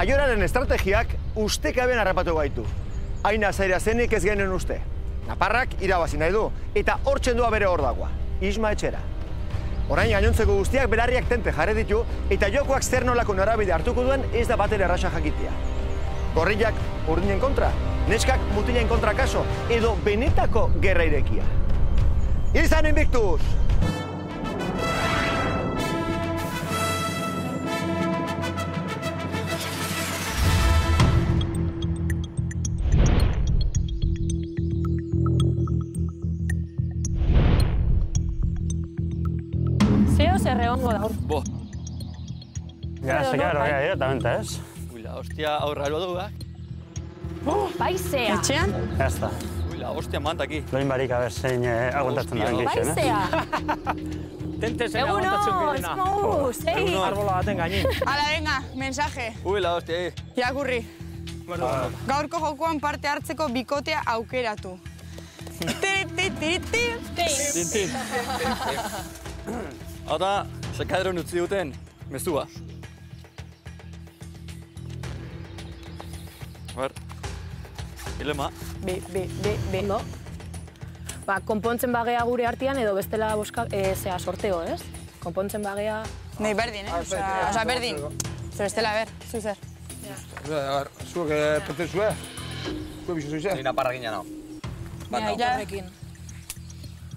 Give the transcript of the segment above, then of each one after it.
Aioraren estrategiak ustekabean harrapatu gaitu. Aina zaira zenik ez genuen uste. Naparrak irabazi nahi du, eta hortzen doa bere hor dagoa, Isma etxera. Orain gainontzeko guztiak berariak tente jarri ditu, eta jokoak zer nolako norabide hartuko duen ez da batere erraza jakitea. Gorriak urdinen kontra, neskak mutilen kontra kaso, edo benetako gerra irekia. Izan Invictus! Reongo da hor. Bo. Ya, se queda directamente, ¿es? Uy, la hostia, aurra helduak. Baizea. Etxean? Ya está. Uy, la hostia, manta aquí. Loin barik, a ver, zein aguantatzen da gehixen, eh? Baizea. Tente zein aguantatzen girena. Eguno, zei. Arbola baten gainin. Ala, venga, mensaje. Uy, la hostia, Irakurri. Bueno. Gaurko jokoan parte hartzeko bikotea aukeratu. Tintin. Hau da, sekadron utzi duten, mezua. A ver, dilema. Be. No. Ba, konpontzen bagea gure artean edo bestela sorteo, ez? Konpontzen bagea... Nei, berdin, eh? Osa, berdin. Zer bestela, ber, zuzer. A ver, zuek pete zue? Zuek bizo zuize? Ni naparra gina nao.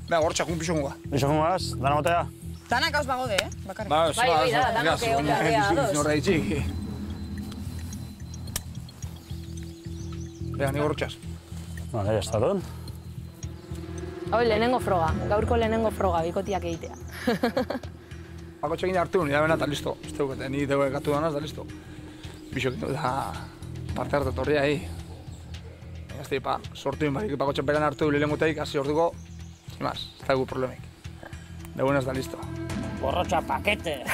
Ja, hortxak un pixo gunga. Pixo gungaz, dana motea? danak hauz bagode, eh? Bakarrik. Bai, da, danak egon garea ados. Norra itxik. Ni hortxaz. Vale, ya está, don. Hau, lehenengo froga. Gaurko lehenengo froga, bikotiak egitea. Bako txekin hartu, nire bena eta listo. Zteukete, ni deue gatu danaz, da listo. Bixok da parte hartu torria, Ez tipa, sortu inbarik, bako txaperan hartu lehenengoteik, hasi orduko, imaz, ez da gu problemik. Deunaz da listo. Borrotxa pakete.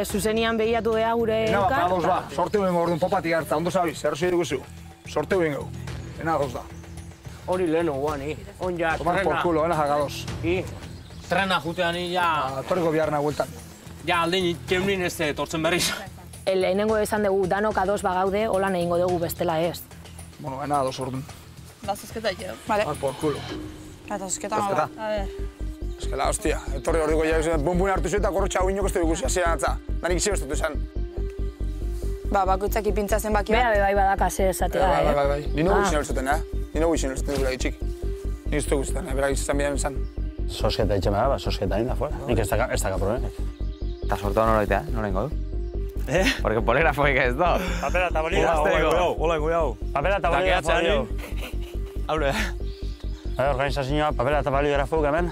Zuzenian behiatu beha gure elkar. Ena bat, ba, sorteu ingo orduan popatik hartza, ondo zabiz, errosi duguzu. Sorteu ingo. Ena adoz da. Hori lehenu guan, onja, Tomar por culo, ena jagadoz. Trena jutean, ja... Torriko biharna gueltan. Ja, aldein keunin ez tortzen berriz. Lehenengo esan dugu, danok ados bagaude, holan egingo dugu bestela ez. Bueno, ena adoz orduan. Da zuzketa jo. Vale. Tomar por culo. Eta zuzketa nola. A ver. Ez que la hostia, etorri ordiko ja, bun hartu zu eta korrotxa hau inoko ez dugu zian atza. Danik izio ez dut esan. Ba, bakoitzak ipintza zenbaki bat. Bai badakase esatea, Bai. Nino guizien hortzaten, Nino guizien hortzaten gura itxik. Nik ez dugu zuten, berak izan bidean izan. Sosketa itxe mera, sosketa inda fuera. Nik ez daka problemik. Eta sortua nola itea, nola ingo du? Porque poligrafoik ez do. Papera eta bolígrafo. Hola, guiau. Papera eta bolígrafo. Haule. Organizazioa, papera eta bolígrafo hemen.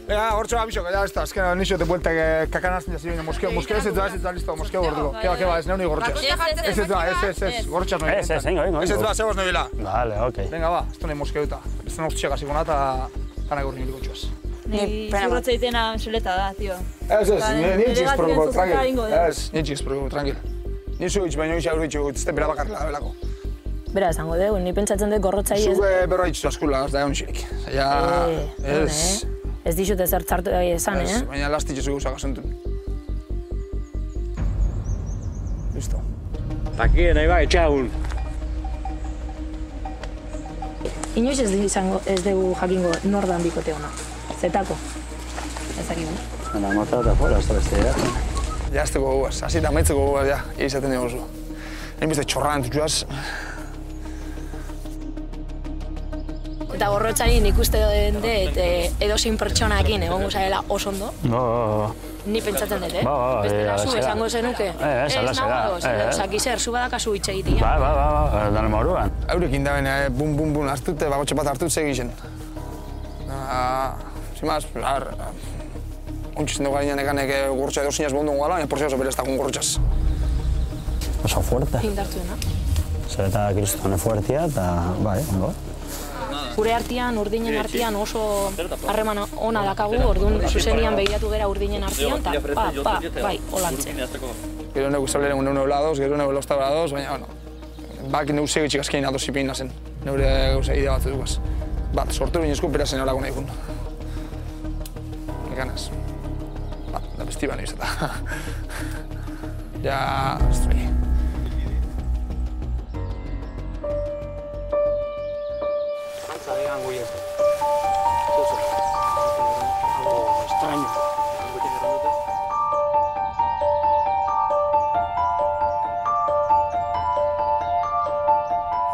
Hortxo abixok, ez da, azken nixo te buelta kakanazten jasi bine moskeo ez da listo, moskeo gorduko. Keba, ez neuni gortxaz. Ez, gortxaz noi. Ez, ingo. Ez, zeboz noi bila. Vale, okei. Venga, ba, ez du nahi moskeuta. Ez da nortxek hasiko nata, gana gorri niliko txuaz. Ni zurrotza itena zuleta da, tio. Ez, nintxik ez probo, tranquil. Ez, nintxik ez probo, tranquil. Nizu itx, baina itx aurri itxu, ez da bera bakarrela da belako. Bera, esango dugu, ni pentsatzen dut gorrotzai ez... Zuge berroa itxu askula, ez da egon xirik. Ez dixut ezer txartu esan, Baina lastitxe zugu zagazentun. Listo. Taki, nahi ba, etxagun. Inoiz ez dugu jakingo nordan bikote hona. Zetako. Ez akigu. Hala, mota eta fuera, ez da beste dira. Ja, ez dugu guaz, hasi eta maitzeko guaz, ja, izaten dugu zu. Egin beste txorran entutxuaz. Eta gorrotxari nik uste dut edozein pertsonakin egongo zarela oso ondo. Ni pentsatzen dut, Bestela zu esango zenuke. Ez nago, zaki zer, zu badakazu hitz egitea. Ba, dana moruan. Eurekin da bene, bum, hartute, bagotxe bat hartut segixen. Zimaz, ontxezen dugu garen ekanek gortxa edo zinaz bondun gala, baina porzio oso bereztakun gortxaz. Oso fuerte. Indartu dena. Zer eta kristone fuertia eta, bai, ondo. Gure artean, urdinen artean oso harreman ona dakagu, orduan zuzenian begiratu gera urdinen artean, eta bai, holantzen. Gero negu zableren neu ladoz, gero neu losta ladoz, baina, bueno, bak neu zego txikazkein adoz zipin nazen, neure gauza idea bat edukaz. Bat, sortu binezko perazen horako nahi gun. Ganaz. Bat, da festiba nahi bizeta. Ja, estri. Hango y esto. Algo extraño.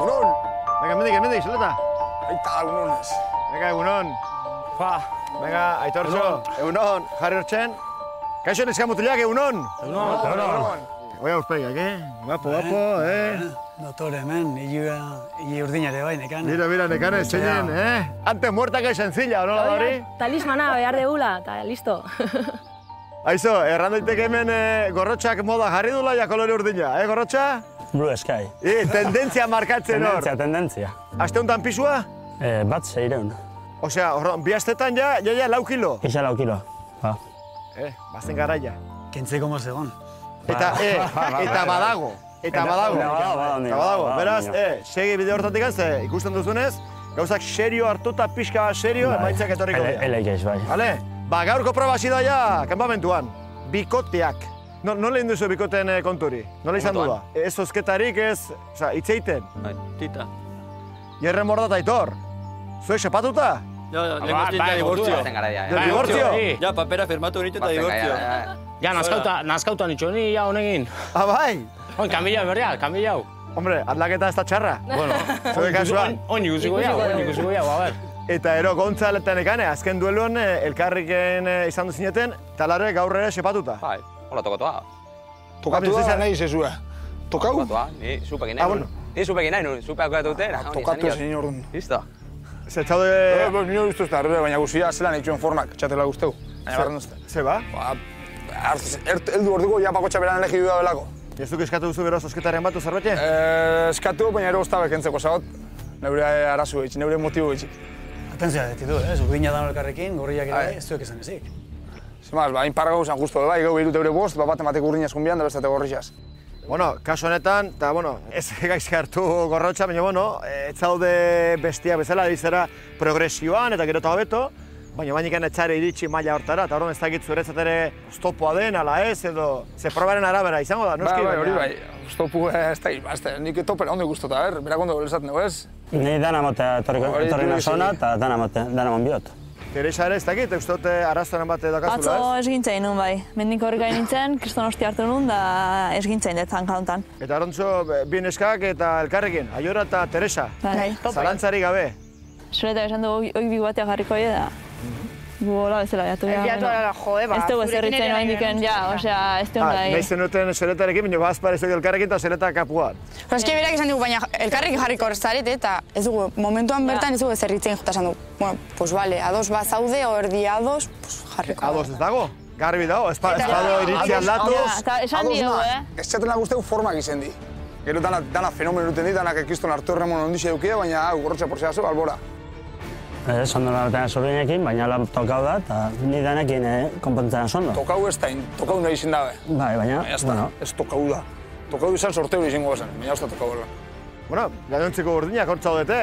Egunon! Venga, hemendik, zeleta. Aita, egunonez. Venga, egunon. Venga, Aitortxo. Egunon, jarri hortzen. Kaixo neska mutilak, egunon. Egunon. Oia uspegiak, Guapo, Dotore, hemen, hili urdinare bai, nekan. Mira, nekane, zeinen, Antes muerta que sencilla, nola da hori? Talismana behar deula, eta listo. Aizo, errandoiteke hemen gorrotxak moda jarri dula ja kolore urdina, gorrotxa? Blue Sky. Tendentzia markatzen hor. Tendentzia. Aste honetan pisua? Bat 600. Osea, bi astetan ja 4 kilo? Isa 4 kilo, ba. Bazen garaia. Kentzeko mozegon. Eta badago. Eta badago. Beraz, segi bide hortatik ze ikusten duzunez, gauzak serio hartuta, pixka serio, emaitzak etorriko dira. Eleikez, bai. Bale? Ba, gaurko proba hasi daia, kanpamentuan. Bikoteak. Nola egin duzu bikoteen konturi? Nola izan du da? Ez zozketarik, ez, itzeiten. Bai, tita. Jerren mordat Aitor. Zuek sepatuta? Ja, negozien dibortzio. Dibortzio? Ja, papera firmatu nitu eta dibortzio. Ja, nazkauta nitxo, ni ja honegin. Ah, bai? Hon, kanbilau, berreal, kanbilau. Hombre, aldaketa ez da txarra. Bueno, zuek kasuan. On ikusiko jau, a ber. Eta ero, Gontzaletan ekane, azken dueluan elkarriken izan duzineten, talare gaur ere sepatuta. Bai, hola tokatua. Tokatua nahi zezue. Tokau? Tokatua, ni zupekin nahi nuen. Ni zupekin nahi nuen, zupeak gatu dute. Tokatu ezin orduan. Listo. Zetxaude... Nio uste uste, baina guzia zelan itxuen formak, txatela guzteu. Baina barren uste. Ze ba? Eldu orduko ja pakotxa beran elegi duda belako. Ez duk eskatu duzu gero zozketaren batu zerbete? Eskatu, baina ero ozta bekentzeko zagot. Neure arazu egitzik, neure motibo egitzik. Atentzia detitu, urdina dan elkarrekin, gorriak ere, ez duek esan ezik. Zemaz, hain parra gauzan justo, bai, gau behirut eure bost, bat ematek urdina eskunbian, da bestate gorrixaz. Bueno, kasu honetan, eta, ez gaizki hartu gorrotxa, baina, ez zaude bestia bezala, dizera progresioan eta gero eta hobeto, baina bainikan etxare iritsi maila hortara, eta horren ez dakit zuretzat ere oztopoa den, ala ez, edo ze probaren arabera izango da, noski? Bai, hori bai, oztopu ez da, nik topera ondo ikustuta, berak ondo belezat nego ez? Ni dana motea etorri nazona eta dana mon biot. Teresa ere ez dakit, uste dute arrazoaren bat dakazula, ez? Atzo ez gintzain nun bai, mendik horrek gain nintzen, kriston hosti hartu nun, da ez gintzain dut zankauntan. Eta arrontzo, bi neskak eta elkarrekin, Aiora eta Teresa, zalantzari gabe. Zureta esan du, hoi bi bateak jarriko da. Gu hola bezala, jatu behar. Ez dugu zerritzen oain diken, osea, ez dugu nahi. Nahi zenuten zeletarekin, baina bazpar ez dugu elkarrekin eta zeleta kapuan. Eske berak esan dugu, baina elkarrekin jarriko horrezarete eta ez dugu, momentuan bertan ez dugu zerritzen jota esan dugu. Bueno, pues vale, ados bat zaude, ordi ados, pues jarriko. Ados ez dago? Garbi dago, ez bado iritzi aldatu. Esan dio, Ez txatela guzteu formak izen di. Gero dana fenomeno duten di, danak ekiston hartu erremon ondixi eukide, baina gorrotxe porzeazo, albora. Sondo nabetan zurdinekin, baina lan tokau da, eta ni danekin konpontzen sondo. Tokau ez da, tokau nahi izin dabe. Bai, baina, bueno. Ez tokau da. Tokau izan sorteu izango bezan, baina ez da tokau da. Bueno, gainontzeko urdinak hortza hodete.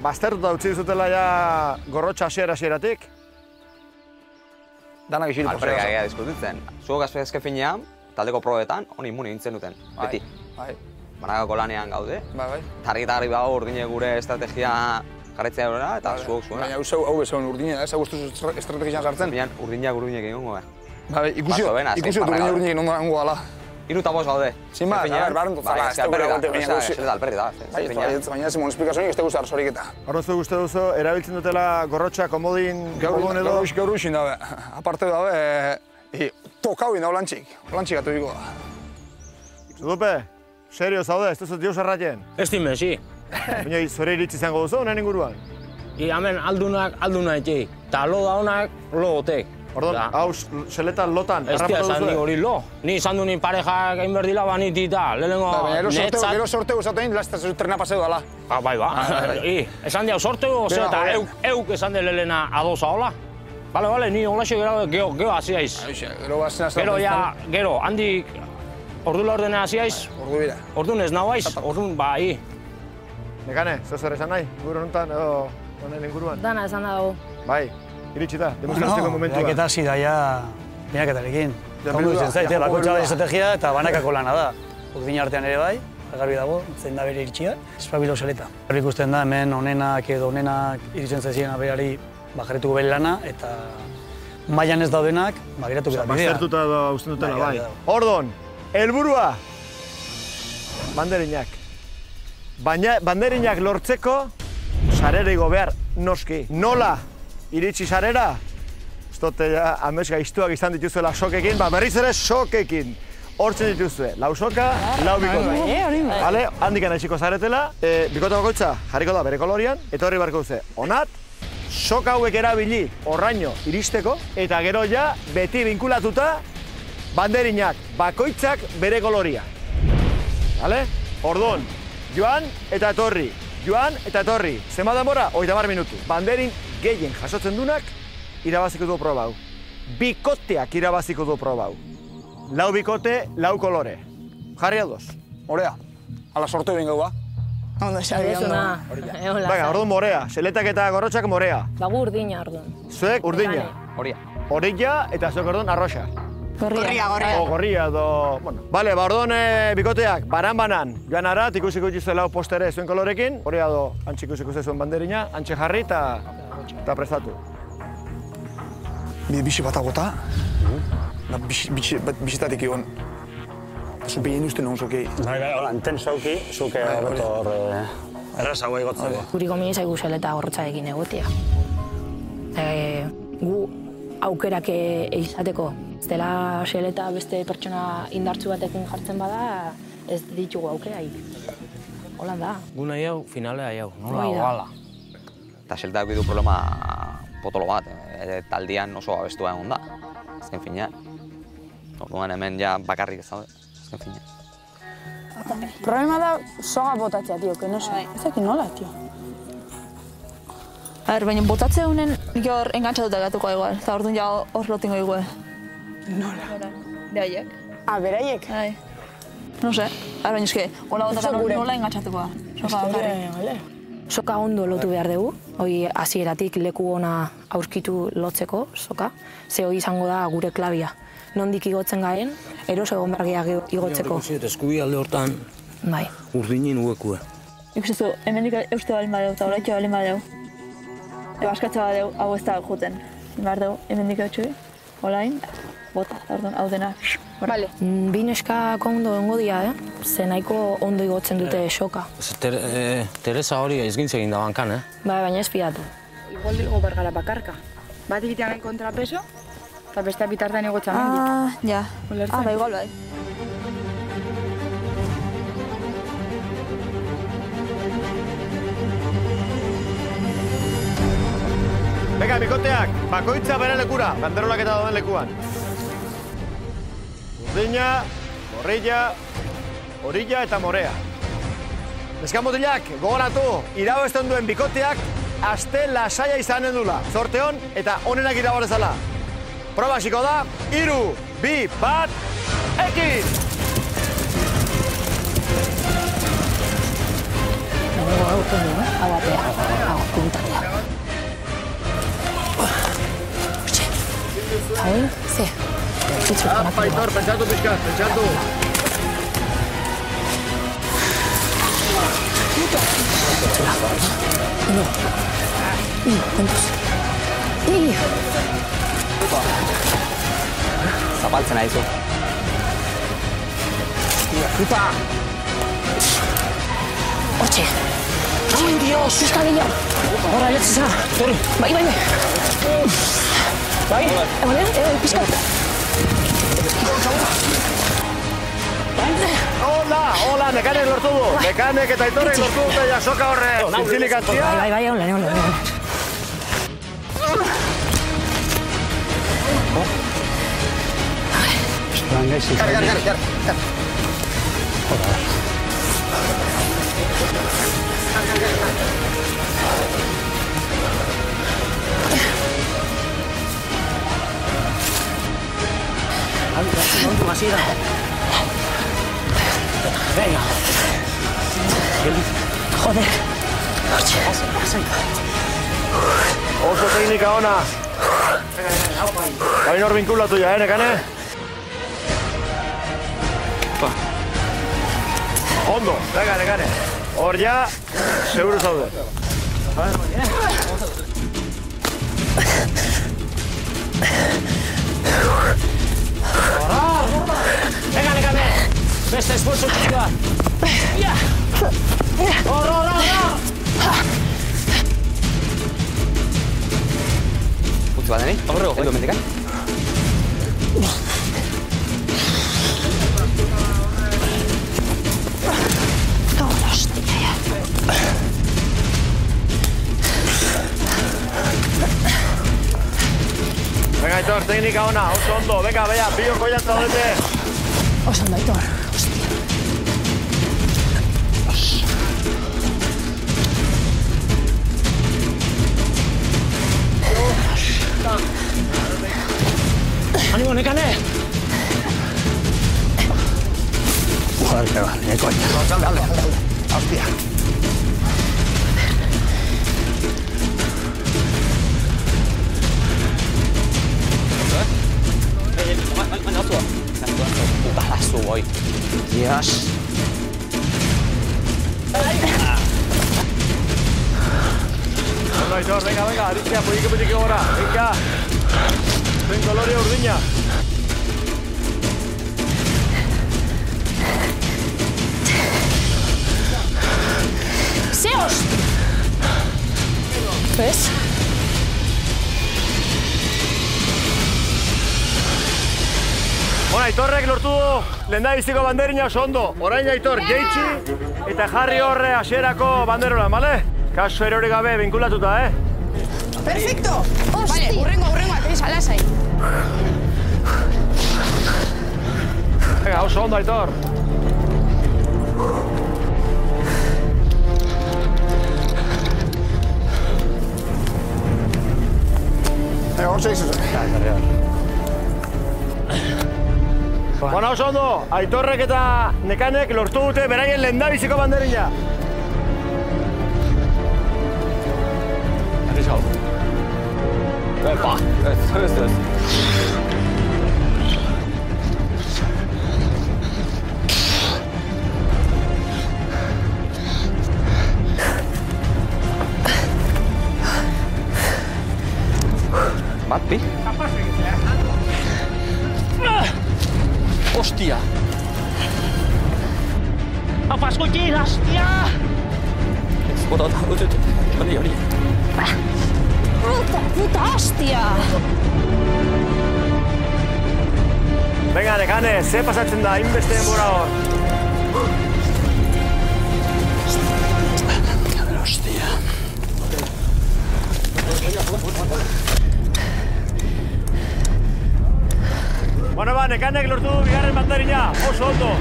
Baztertuta utzi dizutela ja gorrotxa hasieratik. Danak isiru porzeazo. Alperrik agia diskutitzen. Zuok azke finean, taldeko probetan, honi immune gintzen duten, beti. Bai. Banakako lanean gaude. Bai. Targi bago urdine gure estrategia jarretzea horrela eta zuok zuena. Baina hau bezaun urdine da, ez hau estrategian sartzen? Urdinak egongo da. Bai, ikusi urdinak ondo nango gala. 3 eta 5 gaude. Sin más, a ver, barren tozala, ez tegur egote baina guzi. Ez da alperri da. Baina ez mon esplikazionik ez tegur zarzorik eta. Horrezu guzti duzu, erabiltzen dutela gorrotxa, komodin, gaur edo? Gaur usin dabe, aparte dabe, tokau indau lantxik atu diko da. Zudupe, serio zaude, ez duzut dios erraten? Ez dime, si. Baina zure iritsi izango duzu, honen inguruan? Hemen alduna etxei, eta lo da honak, lo gotek. Ordon, hau seleta lotan, ez dira esan ni hori lo. Ni izan du ni parejak egin berdila banitita, lehenengo netzat. Gero sorteu esatein, lasta trena paseu dala. Bai. Esan diau sorteu, eta euk esan de lehena adosa hola. Bale, ni holaxe gero hasi haiz. Gero, handik ordula ordena hasi haiz. Ordun ez nahu haiz, ordun bai. Nekane, zer esan nahi, inguru honetan edo honen inguruan? Dana esan dago. Bai, iritsi da, demostratzeko momentua. Eta hasi da ja binaketarekin. Ondo izan zaite, bakotxa da estrategia eta banakako lana da. Urdin artean ere bai, garbi dago, zein da bere iritsia, espabilo zeleta. Garbi ikusten da, hemen onenak edo onenak iritzen zaizien berari jarrituko bere lana, eta mailan ez daudenak, geratuko da bidea. Baztertuta da usten dutela, bai. Ordon, helburua, banderinak. Baina banderinak lortzeko, sarera igo behar, noski. Nola iritsi sarera? Ez dute amets gaiztuak izan dituzuela sokekin, berriz ere sokekin. Hortzen dituzue, lau soka, lau bikote. Bale, handikan haiziko zaretela, bikote bakoitza jarriko da bere kolorian, eta horri barko duze, onat, soka hauek erabili horraino iristeko, eta gero ja beti binkulatuta banderinak bakoitzak bere koloria. Bale? Ordon, joan eta etorri. Joan eta etorri. Zenbat denbora? 30 minutu. Banderin gehien jasotzen dunak irabaziko du proba hau. Bikoteak irabaziko du proba hau. Lau bikote, lau kolore. Jarri ados. Morea. Ala sortu egin gau, ba? Ondo, xabi, ondo. Baina, orduan morea. Seletak eta gorrotxak morea. Bagu urdina, orduan. Zuek urdina. Horia. Horilla eta zuek orduan arroxa. Gorria. Gorria edo... Bueno. Bale, orduan bikoteak, banan-banan. Joan arat, ikusiko dituzue lau postere zuen kolorekin. Horria do, antxe ikusiko zuen banderina, antxe jarri eta prestatu. Bixi bat agota. Bixitatik egon. Zu behien uste non zuke. Bai, hola, enten zauki, zuke betor erraz hau egotzeko. Guri gomini zaigu zeleta gorrotxarekin egotia. Gu aukerak izateko. Ez dela zeleta beste pertsona indartzu batekin jartzen bada, ez ditugu aukeraik. Holan da. Gu nahi hau, finale nahi hau. Nola, Eta zeltak bidu problema potolo bat, taldian oso abestua egon da, azken finean. Orduan hemen ja bakarrik ez daude, azken finean. Problema da soga botatzea, tio, que no sé. Ez dakit nola, tio. A ber, baina botatze honen nik hor engantzatuta gatuko igual, eta orduan ja hor lotingo igual. Nola? Beraiek. Beraiek? Bai. No sé, a ber, baina eske, hola botatzen nola engantzatuko da. Soka bakarrik. Soka ondo lotu behar dugu, hoi hasieratik leku ona aurkitu lotzeko soka, ze hoi izango da gure klabia. Nondik igotzen garen, eroso egon behar igotzeko. Eskubi alde hortan, bai. urdinin uekue. Ikustezu, hemendik euste balin badeu, eta horaitxo balin badeu. Askatza badeu, hau ez da juten. Behar dugu, hemendik eutxui, holain, bota, orduan, hau dena. Bale. Bi neskak ondo dengo dira, ze nahiko ondo igotzen dute soka. Teresa hori izgintze egin da bankan, Baina ez fidatu. Igual dilgo bergara bakarka. Bat egitean gain kontrapeso, eta beste bitartean egotzen handik. Ja. Ba, igual bai. Venga, bikoteak, bakoitza bere lekura, banderolak eta dauden lekuan. Urdina, gorrilla, horilla eta morea. Neskamutilak, gogoratu, irabasten duen bikoteak, aste lasaia izanen dula. Zorte hon eta onenak irabarezala. Proba hasiko da, 3, 2, 1, ekin! Hau atea, hau puntatea. Hau, ze? Aitor, pentsatu pixkat, pentsatu. No. Kontuz. Zapaltzen aizu. Puta! Hortxe. Ai, Dios, pixka gehiago. Horra, letzeza. Bai. Bai? Pixka. Hola, Nekanek lortu du. Nekanek eta Aitorrek lortu dute ja soka horre zintzilikatzia. Bai, hola. Kar. Venga. Joder. Lasai. Oso teknika ona. Baina hor binkulatu ja, Nekane? Ondo, venga, nekane. Hor ja, seguru zaude. Venga, nekane. Beste esfuerzo txiki bat. Hor! Utzi bat deni? Horrego, heldu mendikan. Venga, Aitor, teknika ona, oso ondo. Venga, bea, bioko jantza zaudete. Oso ondo, Aitor. Hostia. Animo, nekane! Joder, que va, ni coña. Dale. Hostia. Putalazo, boy. Dios. Ondo, Aitor, venga, aritzea, poliki gora. Venga. Zen kolorea urdina. Ze hosti! Ez? Bona, Aitorrek lortu du lehendabiziko banderina oso ondo. Orain Aitor jeitsi eta jarri horre hasierako banderola, bale? Kaso erori gabe binkulatuta, Perfecto! Vale, urrengo, ateis, alasai. Venga, oso ondo, Aitor. Hor seizu zen. Bona, oso ondo, Aitorrek eta nekanek lortu dute beraien lehendabiziko banderina. Arriz hau. Epa, ez. Bat, bi? Hostia! Apasko txin, hostia! Hori. Puta hostia! Venga, nekane, ze pasatzen da, inbeste denbora hor. Hostia. Bueno, ba, nekanek lortu du bigarren banderina, oso ondo.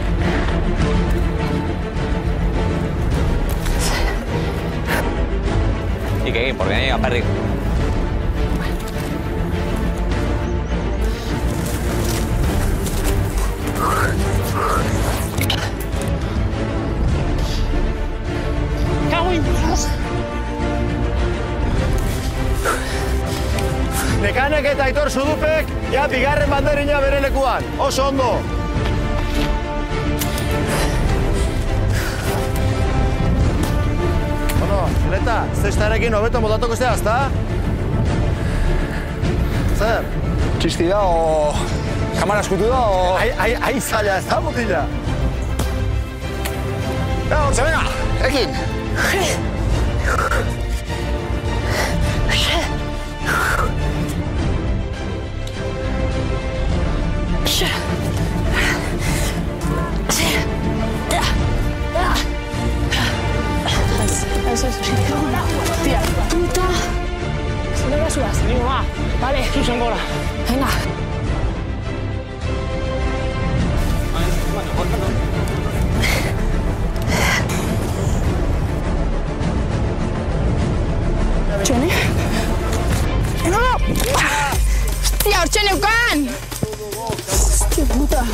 Egin, porque nahi aperrik. Nekanek eta Aitor Zudupek, ja, bigarren banderina bere lekuan. Oso ondo. Bueno, Zeleta, zestarekin hobeto modatuko zea, ezta? Zer? Txisti da, o... Kamara eskutu da, o... Ai zaila, ez da, mutila? Hortze, venga, ekin! Tira, puta! Zelera zuaz. Venga, va. Vale, zuzen gora. Venga. Txene? No! Hostia, hortxe neukan! Hostia, puta!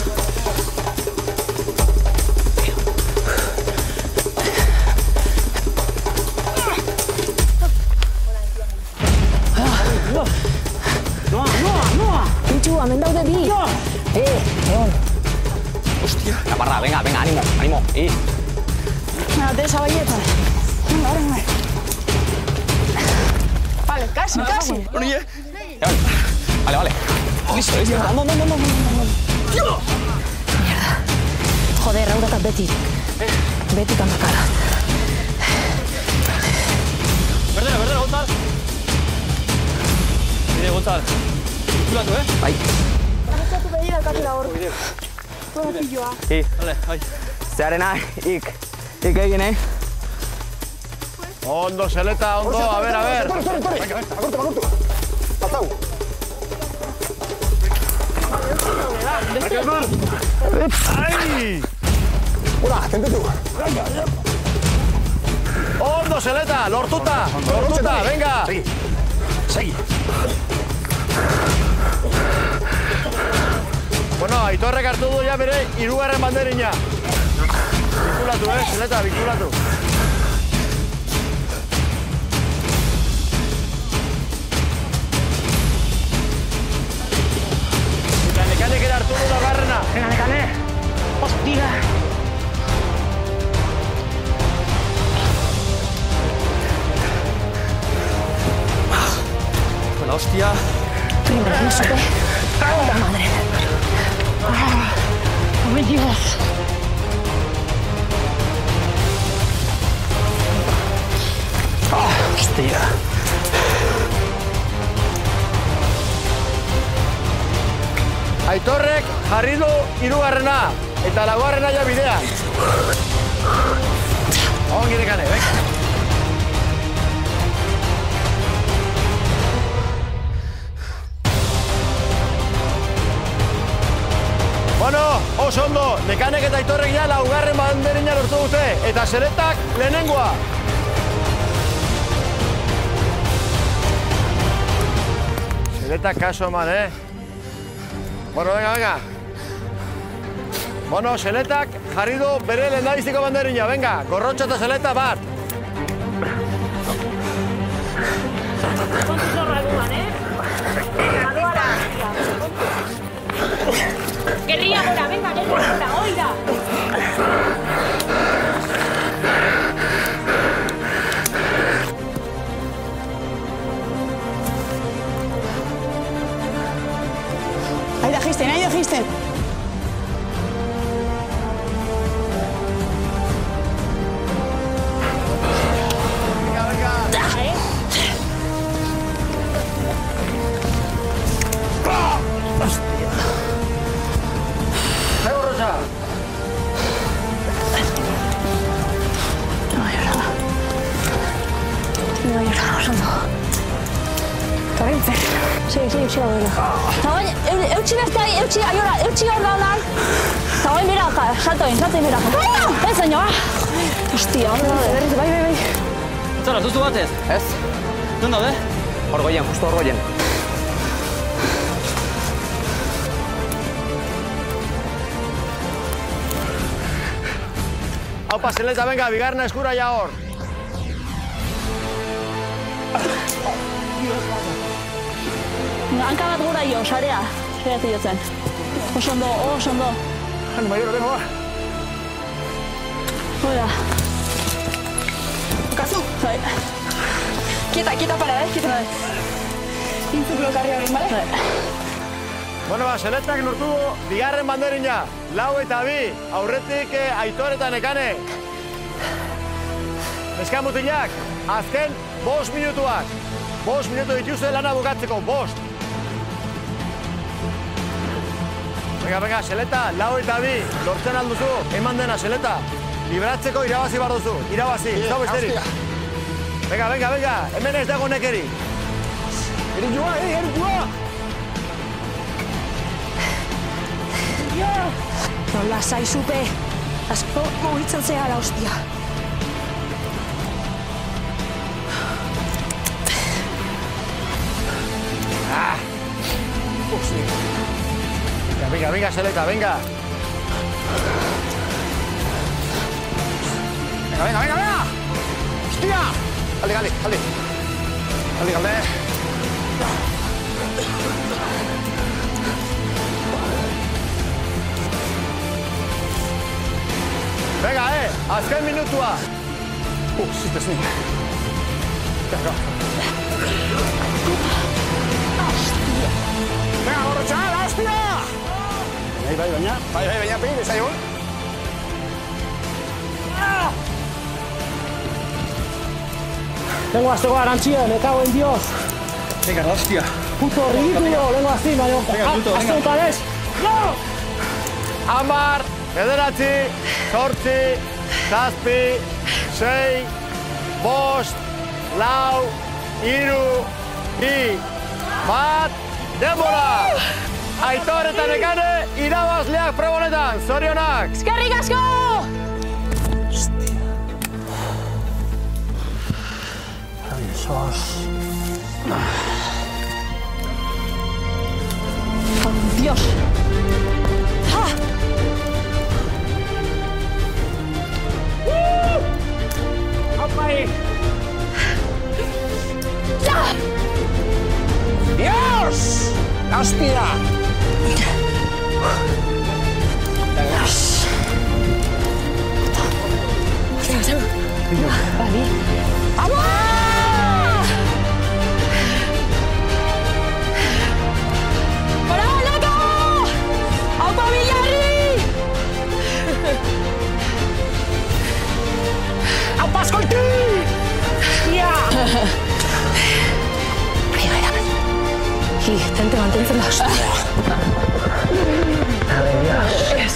Noa! Itxu, hemen daude bi! Egon! Hostia! Naparra, venga, animo! Venga, de esa balleta. Venga, venga. Vale, casi. Oye. Vale. Listo. No. Mierda. Joder, Raura eta beti kamakara. Berdera, Gonzal. Bide, Gonzal. Zulatu, Bai. Zatu behira katela hor. Probatilloa. Vale, bai. Zearena, ik egin, Ondo, Seleta, ondo, a ver. Venga, agortu. Pasau. ¡Ay! Hola, tentetu. Ondo, Seleta, lortuta, venga. Segi. Bueno, Aitorrek hartu du ja bere 3. banderina. Bikulatu, Seleta, bikulatu. Nekanek ere hartu du laugarrena. Venga, Nekane. Hostia. Con la hostia. Primero, no supe. ¡Puta madre! ¡Oh, mi Dios! Hostia. Aitorrek jarri du 3. eta 4. ja bidean. Ongi Nekane, venga. Bueno, oso ondo, Nekanek eta Aitorrek ja 4. banderina lortu dute, eta Seletak lehenengoa. Seletak kaso eman, Bueno, venga. Bueno, Seletak jarri du bere lehendabiziko banderina, venga, Gorrotxo eta Seleta bat. Kontu zorra eguan, Guerrilla gora, venga, oira! Ahí da Gisten. Eutxi gaudela. Eutxi hor daunan. Eta goi mira, salto egin mira. Ez, senyor. Hostia, bai. Zara, zuztu batez? Ez. Non daude? Justo hor goien. Aupa, Seleta, venga, 2. eskura ja hor. Hanka bat gura jo, sarea. Sarea ziotzen. Oso ondo. Hanno, maior, venga, ba. Hola. Kasu? Bai. Kieta para, kieta. Intzuk lokarri hori, bale? Bueno, Seletak lortu du 2. banderina. 4 eta 2, aurretik Aitor eta Nekane. Neska mutilak, azken 5 minutuak. 5 minutu dituzte lana bukatzeko, 5. Venga, Seleta, 4 eta 2, lortzen alduzu, eman dena, Seleta. Libratzeko irabazi bar duzu, irabazi, zau besterik. Venga, hemen ez dago nekeri. Erikua! Nola, zaizupe. Asko mugitzen zehara, hostia. Venga, Seleta, venga. Venga. Hostia. Galde. Venga, azken azken minutua. Zitez nik. Venga, Gorrotxan, hostia! Bai, baina. Baina, pin, ez aion. Lengo azteko garantzia, me cago en Dios. Venga, hostia. Puto ridículo, lengo azti, baina. Venga, puto, venga. Azte ez. No! 10, 9, 8, 7, 6, 5, 4, 3, 2, 1, denbora! Aitor eta Nekane irabazleak proba honetan, zorionak! Eskerrik asko! Sos. Dios! Apai! Dios! Hostia! Bali. Vamos! Hola, ¡Aupa Villarri! ¡Aupa Escolti! ¡Ya! Tente mantentzen da.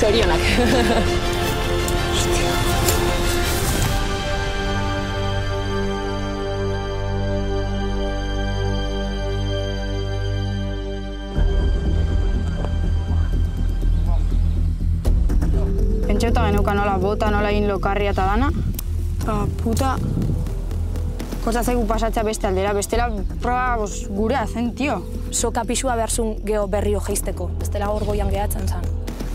Zorionak. Pentseta genuka nola bota, nola egin lokarria eta dana. Puta... Kosta zaigu pasatzea beste aldera, bestela proba gurea zen, tio. Soka pisua beharzun geho berrio geizteko. Bestela hor goian gehatzen zen.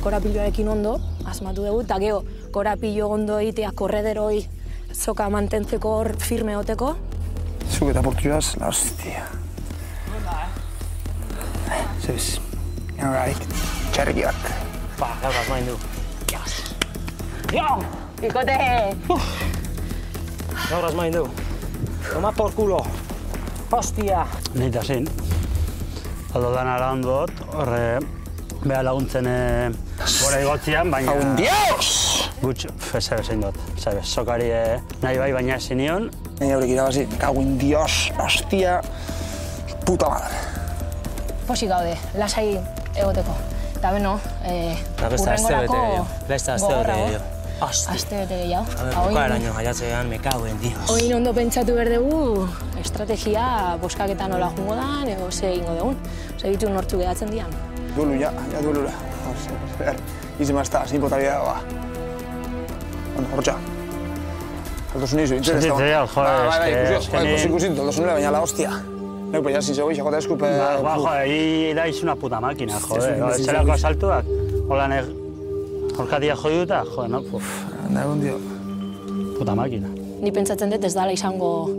Korapiloarekin ondo, asmatu dugu, eta geho korapilo ondo egitea korrederoi soka mantentzeko hor firme hoteko. Zuk eta portuaz, la hostia. Zebez, gaurarik, txarriki bat. Gaur azmain du. Jo! Ikote! Gaur azmain du. Toma por culo. Hostia! Nita zin. Aldo dan ara ondot, horre beha laguntzen gora igotzian, baina... Hau, Dios! Gutxo, eze bezein dut, zabez, sokari nahi bai baina ezin nion. Baina horrek irabazi, caguin Dios, hostia, puta madre. Posik gaude, lasai egoteko. Eta beno, urrengorako gogorrago. Aste bete gehiago. Bukaeraino jaiatzean, me cago en Dios. Oin ondo pentsatu behar dugu, estrategia boskaketan nola jungo dan, edo ze egingo dugun. Segitu nortzu gehatzen dian. Duelu, ja duelura. Izima ez da, sin pota bidea dagoa. Bueno, hortxa. Aldosun izu, interes da. Ikusit, aldosunera, baina la hostia. Neupe, ya sin segui, xakota eskupe... Joder, da es una puta máquina, joder. Etxerako asaltuak, holan horkatia jodiuta, joder, no? Nagun dio. Puta máquina. Ni pentsatzen dut ez dala izango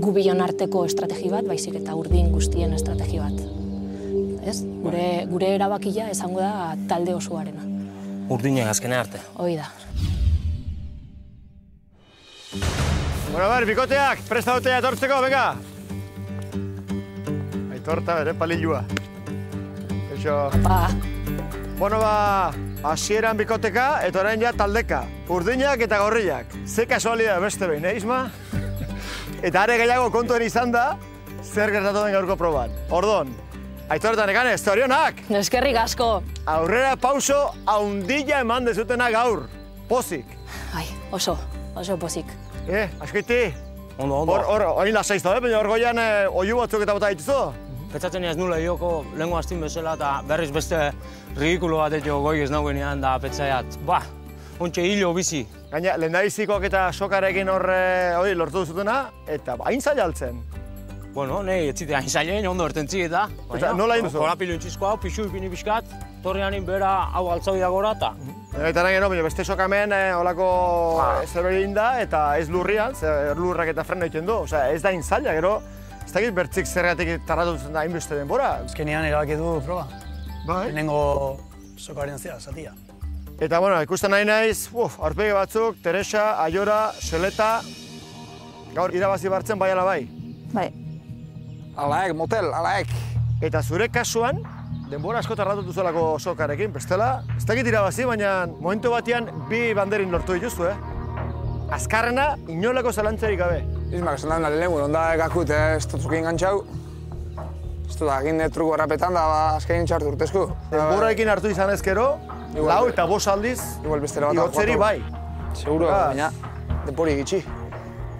gubion arteko estrategi bat, baizik eta urdin guztien estrategi bat. Ez? Gure erabakia izango da talde osoarena. Urdinek azkene arte. Hoi da. Bueno, a ver, bikoteak, presta dute etortzeko, venga! Aitorta bere palilua. Eixo. Pa. Bueno, hasieran bikoteka, eta orain ja taldeka. Urdinak eta gorriak. Ze kasualidad beste behin, Isma? Eta are gehiago kontuen izan da, zer gertatu den gaurko proban. Ordon, Aitor eta Nekane, zorionak! Eskerrik asko! Aurrera pauso haundilla eman dezutena gaur. Pozik. Ai, oso pozik. Askiti? Ondo. Oin lasaizto, baina hor goian oiu batzuk eta bota dituzu? Pentsatzen ez nula ioko lengo astin bezala eta berriz beste ridikulo bat etxo goi ez nagoenean da pentsaiat. Ontxe hilo bizi. Gaina, lehendabizikoak eta sokarekin hori lortu duzutena, eta hain zaila altzen. Bueno, nahi ez zite hain zailein, ondo ertentzi eta. Eta nola egin duzu? Korapilo intxizko hau, pixu ipini pixkat, torrianin bera hau altzau da gora eta. Eta nahi beste sokamen holako zerbait da, eta ez lurrian, lurrak eta freno egiten du. Osea, ez da hain zaila, gero, ez dakit bertzik zergatik tarratu dutzen da hainbeste denbora. Azkenean erabaki du proba. Bai? Lehenengo sokaren zatia. Eta, bueno, ikusten nahi naiz, aurpegi batzuk, Teresa, Aiora, Seleta, gaur irabazi bartzen bai ala bai? Bai. Alaek, motel, alaek. Eta zure kasuan, denbora asko tardatu duzelako sokarekin, bestela, ez dakit irabazi, baina momentu batean bi banderin lortu dituzu, Azkarrena, inolako zalantzarik gabe. Ismak, esan da lehen, onda ekakut, ez dutzuki engantzau. Ez dut, egin truko rapetan da, azkenin txartu urtezku. Denboraekin hartu izan ezkero, 4 eta 5 aldiz, igotzeri bai. Seguro, baina, denpori egitxi.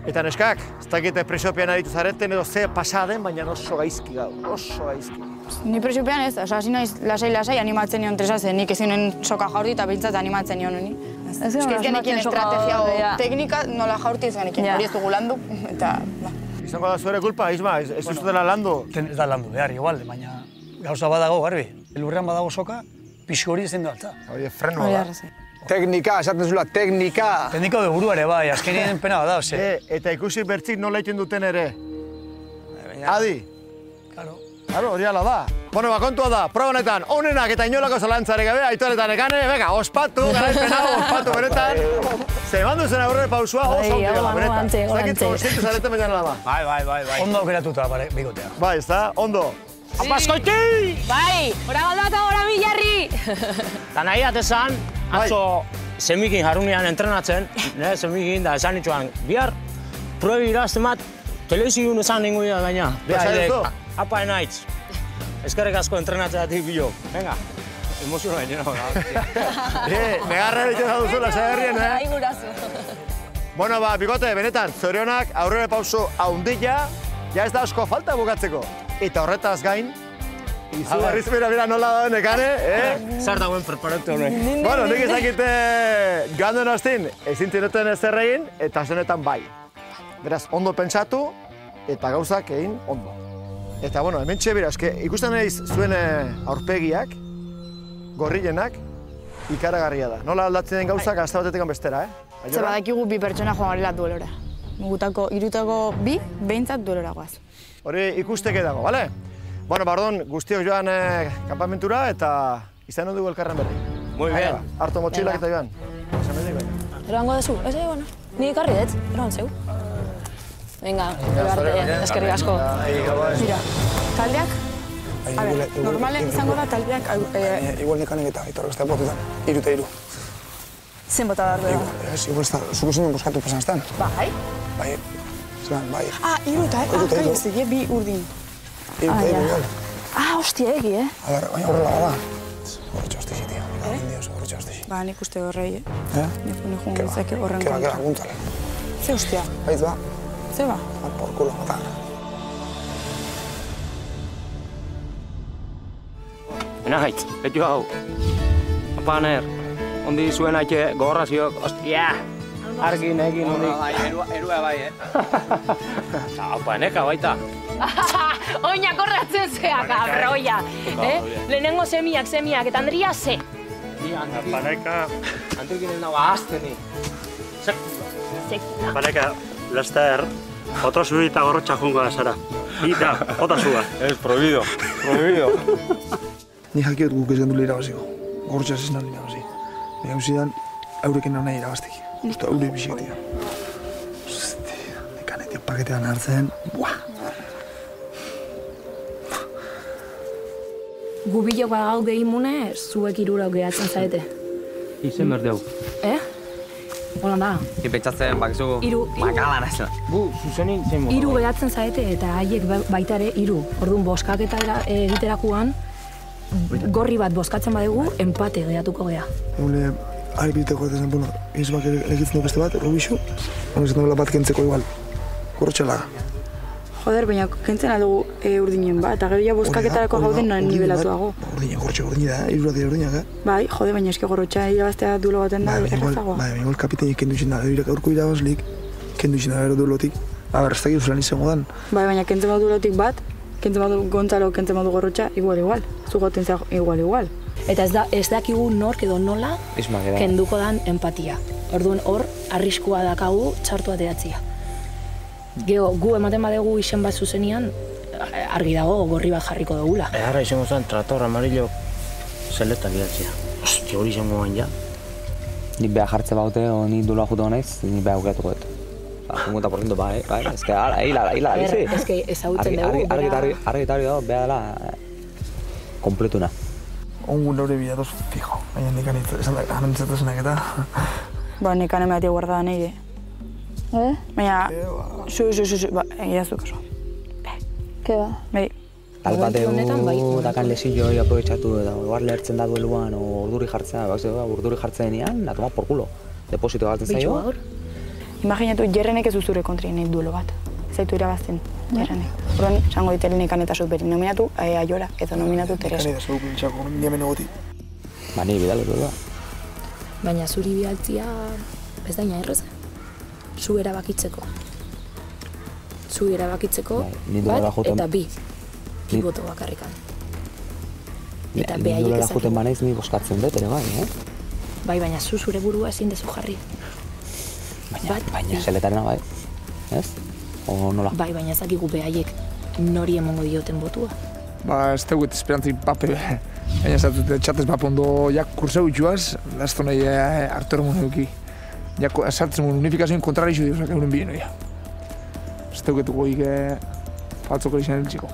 Eta neskak, ez dakite presiopean aritu zareten edo ze pasaden, baina oso gaizki gau, oso gaizki. Ni presiopean ez, hasi naiz lasai animatzen nion Tresazen, nik ezinen soka jaurti eta bintzat animatzen nion honi. Ez genekien estrategia o teknika nola jaurti ez genekien, hori ez dugu landu, eta... Izango da zuere kulpa, Isma, ez duzutela landu? Ez da landu behar, igual, baina gauza badago, garbi. Elurrean badago soka, pixu hori ezin du altza. Hori frenoa da. Teknika, esaten zula, teknika! Teknika de buru ere bai, azkenien pena da, ose. Eta ikusi bertzik nola egiten duten ere. Adi? Claro, hori ala da. Bueno, kontua da, proba honetan, onenak eta inolako zalantzare gabe, Aitor eta Nekane, venga, ospatu, garaipen hau, ospatu benetan. Ze mandu zen aurre pausua, oso ondo gala, benetan. Zakit, konsientu zareten baina nada. Bai. Ondo aukeratuta, bigotea. Bai, ez da, ondo. Apazkoiti! Bai, ora baldata, ora bilarri! Eta nahi atezan, atzo Semikin jarunian entrenatzen, Semikin da esan nitzuan, bihar, proebi irazten bat, telebiziun esan ningu da baina. Apa enaitz. Eskerrik asko entrenatzeatik bilo. Venga, emozioa baina nago. Negarra egiten da duzula, zagarrien, Bueno, Bigote, benetan, zorionak aurrera pauso haundila, ja ez da asko falta bukatzeko. Eta horretaz gain, izu berriz bera nola da Nekane, Zer dagoen preparatu honek. Bueno, nik ezakite joan den ostin, ezin zineten ezer egin, eta zenetan bai. Beraz, ondo pentsatu, eta gauzak egin ondo. Eta, bueno, hemen txebira, ikusten nahiz zuen aurpegiak, gorrilenak, ikaragarria da. Nola aldatzen den gauzak, azta batetik bestera, Zer badakigu bi pertsona joan garela duelora. Gutako, irutako bi, behintzat duelora guaz. Hori ikusteke dago, bale? Bueno, bardon, guztiok joan kampamentura eta izan dugu elkarren berri. Muy bien. Harto motxilak eta joan. Eroango dezu, ez bueno, ni ikarri dut, eroan zeu. Venga, eskerrik asko. Mira, taldeak? A ver, normalen izango da taldeak... Igual Nekanek eta Aitor beste botetan, 3 eta 3. Zen bota behar da? Ez, igual ez da, zuko zen boskatu pasan azten. Bai? Bai, zelan, bai. 3 eta, kai ez dira, 2 urdin. 3 eta 3, igual. Hostia, egi, A ver, baina horrela bada. Horretxo hastixi, tia. Horretxo hastixi. Ba, nik uste horrei, Nik jungitzake horren kontra. Kera, guntale. Ze hostia? Baitz ba. Ze ba? Por culo, mata. Enaitz, betu hau. Apaner, ondi zuen haitxe gogorraziok, ostia! Argin egin honik. Erua bai, Apaneka baita. Oinak horratzen zea, kabroia. Lehenengo semiak, eta Andria ze. Apaneka... Antrikinen nago ahazteni. Apaneka, laster, otra zui eta gorrotxa jungo da zara. Ita, otra zua. Ez, prohibido. Ni jakiot guk ez gendule irabaziko. Gorrotxa ez nahi irabazi. Nik hauzidan, eureken nahi irabaztik. Eta eure bisiketia. Nekanetik paketean hartzen, buah! Gubilok bagau gehimune, zuek 3 geratzen zaete. Izen berdeu. Hola da. Pentsatzen, bakizugu, makalan ez da. Gu, zuzenin zen moda. 3 geratzen zaete eta haiek baita ere 3. Orduan, boskaketa egiterakuan, gorri bat boskatzen badegu, empate geratuko gea. Hule, ari biteko eta zen, bueno, izbak egitzen du beste bat, Rubixu. Hone zen bat kentzeko igual, gorrotxelaga. Joder, baina kentzen aldugu urdinen bat, eta gero ja boskaketarako gauden noen nivelatuago. Urdinen, gorrotxe urdini da, 3 bat urdinak, Bai, jode, baina eski gorrotxa irabaztea duelo baten da errazagoa. Bai, igual kapitainik kendu izin da, ebirak aurko irabazlik, kendu izin da bero duelotik. Ez dakit usulan izango dan. Bai, baina kentzen badu duelotik bat, kentzen badu Gontzalo, kentzen badu gorrotxa, igual. Zugoten zea igual. Eta ez dakigu nork edo nola kenduko dan empatia. Orduan hor, arriskua dakagu txartu ateratzia. Gero, gu ematen badegu izen bat zuzenian, argi dago gorri bat jarriko dugula. Eharra izango zen trator amarillo Seleta bidatzea. Ostia, hori izango bain ja. Nik beha jartze baute, ni duela jute honaiz, ni beha aukeratuko dut. 50% bai, ez que hila bizi. Ez que ezagutzen dugu. Argi dago, beha dela kompletuna. Ongun laure bilatuz fijo, baina nikan esan da anantzatezenak eta... Ba, nikan ematea guarda da nahi, Baina, zu, egia zu kaso. Ke ba? Bai. Talbateu dakan lesioi aprobetxatu eta bar lehertzen da dueluan urduri jartzea, urduri jartzen denean, a tomar por culo. Deposito galtzen zaio. Imaginatu, Jerrenek ez duzure kontri nahi duelo bat. Zaitu irabazten, Jerrenek. Horren, zango diteli nikan eta zut beri. Nominatu Aiora, eta nominatu Teresa. Nikan eta zut pintxako, nimen egoti. Ba, nire bidalo duela. Baina zuri bialtzia ez daina erreza. Zu erabakitzeko. Bat eta bi. Bi boto bakarrikan. Eta behaiek ezagutu. Ni juten banaiz ni boskatzen dut ere bai, Bai, baina zu zure burua ezin dezu jarri. Baina seletarena bai, ez? O nola? Bai, baina ezakigu behaiek nori emongo dioten botua. Ba, ez teguet esperantzik pape, baina ez dut txatez pape ondo jak kurseu itxuaz, ez du nahi hartu ermun eduki. Jak sartzen mun unifikazioen kontrarixu diozak euren bilen oia. Ez teguet goik faltzoko izan eltsiko.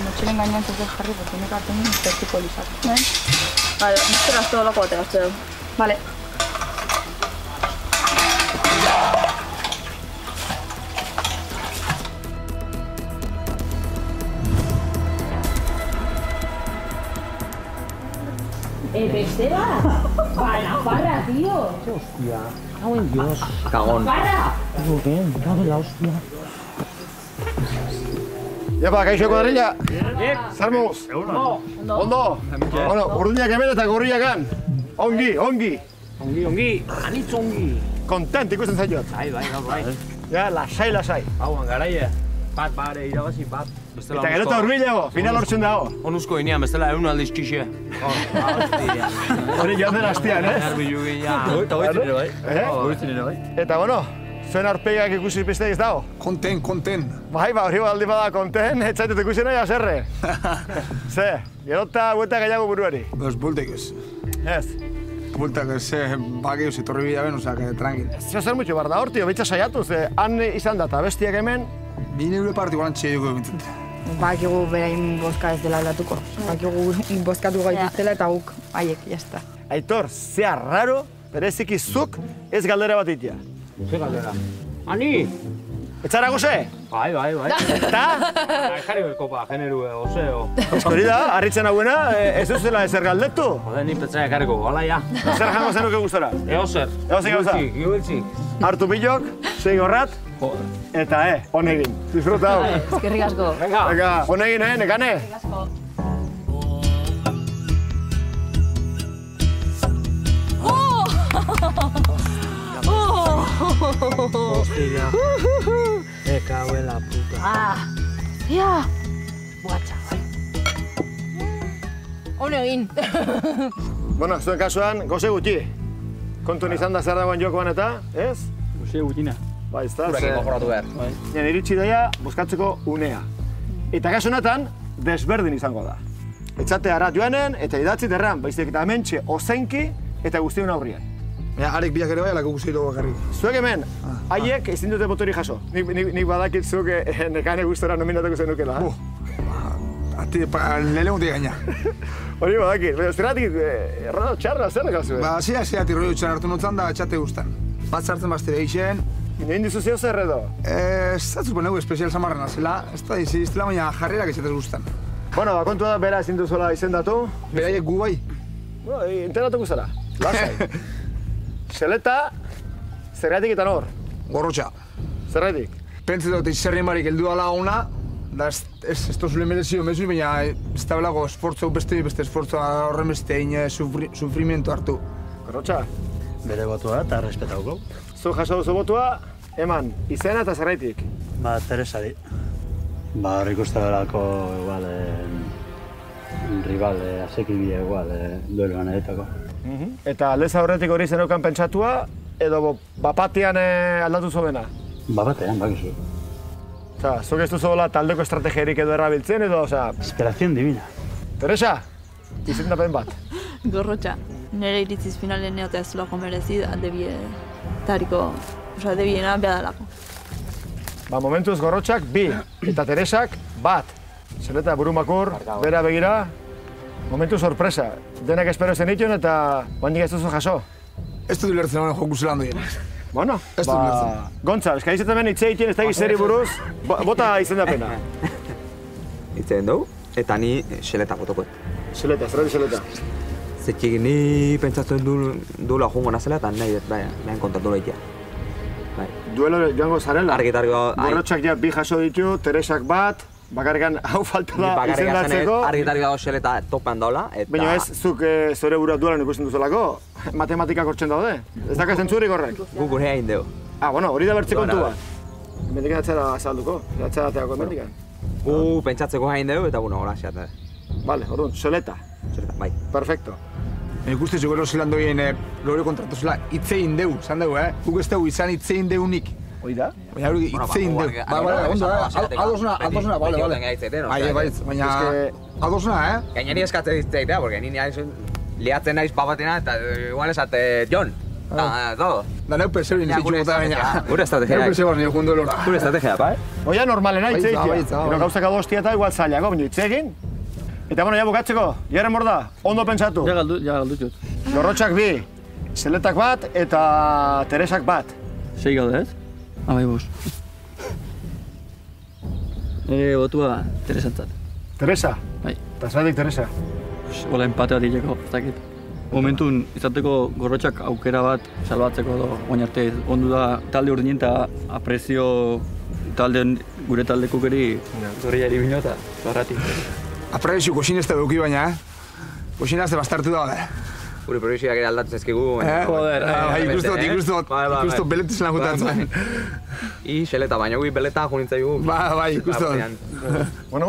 Motxilen gainean zuzen jarri, porque nek hartu nien zertiko lizatu. Vale, ez gaztu dolako bate gaztu dugu. Vale. Beste bat? Ba, Nafarra, tío. Hostia, cago en Dios. Cagón. Nafarra! Cago en la hostia. Epa, kaixo kuadrilla? Zer moz? Ondo? Bueno, urduñak hemen eta gorriakan. Ongi. Ongi, anitz ongi. Kontent ikusten zaiot. Bai. Ja, lasai. Hauan, garaie. Bat, bare, irabazi, bat. Eta gero eta urbilago, final hortzen dago. Onuzko inean, bestela egun aldiz kixe. Hori joan den hastian, Erbilu gila. Eta goitzen ere bai. Eta, bueno, zuen aurpegiak ikusi beste ez dago? Konten. Bai, hori baldi bada konten, etxaitet ikusi nahi azerre. Ze, gero eta gueta gehiago buruari. Ez bultek ez. Ez. Bultek ez, bakeu zitorri bidea ben, osea, tranquil. Zio zer mutxo bar da hor, tio, bitxa saiatu, ze han izan da eta bestiak hemen. 2 euro partikoan txeduko bintzen. Bakigu berain boska ez dela aldatuko. Bakigu boskatu gaituztela eta guk haiek, jazta. Aitor, zea raro, bereziki zuk ez galdera bat itia. Ze galdera? Ani! Etxara goze? Bai. Eta? Jarri berkopa, generu, oseo. Hori da, harritzen hauena, ez duzela ezer galdetu. Jode, ni petzai ekarriko, hala ya. Zer jango zenuke gustora? Eozer. Eozer gauza? Gibeltzik. Hartu bilok, sei gorrat, eta honegin. Disfruta hau. Eskerrik asko. Venga, honegin, nekane? Eskerrik asko. Hostia. Me cago en la puta. Ja. Buatxa, bai. Hone egin. Bueno, zuen kasuan, goze gutxi. Kontun izan da zer dagoen jokoan eta, ez? Goze gutxina. Bai, ez da. Gurekin mejoratu behar. Nien iritsi daia, boskatzeko unea. Eta kasu honetan, desberdin izango da. Etxate arat joanen, eta idatzi derran, baizik eta hementxe ozenki eta guztion aurrien. Arek biak ere bai, alako guzti dugu bakarrik. Zuek hemen, haiek ezin dute botori jaso. Nik badakit zuk nekane gustora nominatuko zenukela. Leheleguntik gaina. Hori badakit, zeratik errado txarra zer nekazue? Ba, zea tirroi utxan hartu notzan da txate guztan. Bat zartzen bastere eixen. Nein dizu zio zer edo? Ez zatzuk benegu espezial samarrena zela, ez da iziztela, baina jarrerak esatez guztan. Bueno, kontua da, bera ezin duzuela izendatu. Beraiek gu bai. Enteratuko zara, lasai. Zeleta, zergatik eta nor? Gorrotxa. Zergatik? Pentsa dut izerrien barik heldu ala ona, da ez tozule merezio mezu, baina ez da belago esfortzu beste esfortzu horren beste egin sufrimiento hartu. Gorrotxa? Bere botua eta respetauko. Zu jaso duzu botua, eman, izena eta zergatik? Ba, Teresari. Ba, hor ikuste delako, igual, rival, asekibia, igual, dueluan edetako. Eta aldez aurretik hori zeneukan pentsatua, edo bapatean aldatu zobena? Bapatean, bakizu. Osa, zuk ez duzuela taldeko estrategiarik edo erabiltzen edo, osa... Inspiración divina. Teresa, izendapen bat. Gorrotxa. Nire iritziz finalen neotea ez loko merezi da, debiena behar dalako. Ba, momentuz Gorrotxak 2 eta Teresak 1. Zeleta burumakur, bera begira, momentu sorpresa. Denak espero zen itun eta guandik ez duzu jaso. Ez dut ulertzen honen joku zelan duien. Bueno, ez dut ulertzen. Gontza, eska izaten hitze egiten ez da gizeri buruz, bota izendapena. Hitze egin dugu, eta ni Zeleta botoko. Zeleta, zerrati Zeleta? Zetxik ni pentsatzen duela joango nazela eta nahi kontatu lehitea. Duelo joango zarela? Argitargo... Gorrotxak ja 2 jaso ditu, Teresak 1, bakarrikan hau falta da izendatzeko. Argitargo Zeleta topean daula. Baina ez, zuk zure buruak duelan ikusten duzulako, matematikak hortzen daude. Ez dakar zentzurik horrek? Guk gure hain dugu. Bueno, hori da bertze kontu bat. Mendikan atzera azalduko, atzera ateako mendikan. Gu pentsatzeko hain dugu eta hola xeat. Vale, orduan, Zeleta. Zeleta, bai. Perfecto. Ikuste zugero zelan doien lore kontratu zela hitzein dugu, zan dugu, Guk ez dugu izan hitzein deunik. Hoi da? Baina hori hitzein dugu. Adosuna, baina adosuna, Gainari eskatze ditzeitea, porque ni liatzen naiz babatena eta igual esate Jon. Todo. Da neu peseu ni zitxu bota baina. Gure estrategia. Neu peseu ni jundu lora. Gure estrategia, bai? Oia normalena hitzeitea. Pero gauzak adostia eta igual zailako, baina hitzegin. Eta bueno, ja bukatzeko, jaren morda, ondo pentsatu. Ja galdutut. Gorrotxak 2, Zeletak 1 eta Teresak 1. 6 gaude, ez? Bai, bost. Nire botua Teresantzat. Teresa? Bai. Eta zeratik Teresa? Ola empate bat hileko, ez dakit. Momentun izateko Gorrotxak aukera bat salbatzeko edo oin arte ondu da talde urdinen eta aprezio gure taldekukeri zorriari bino eta barrati. Aprezio koxin ez da duki baina, Koxin azte bastartu da, Gure proiektuak ere aldatzen ezkigu. Joder, ikustot beletu zelan jutatzen. Zeleta, baina gui beleta junintzaigu. Bai, ikustot. Bueno,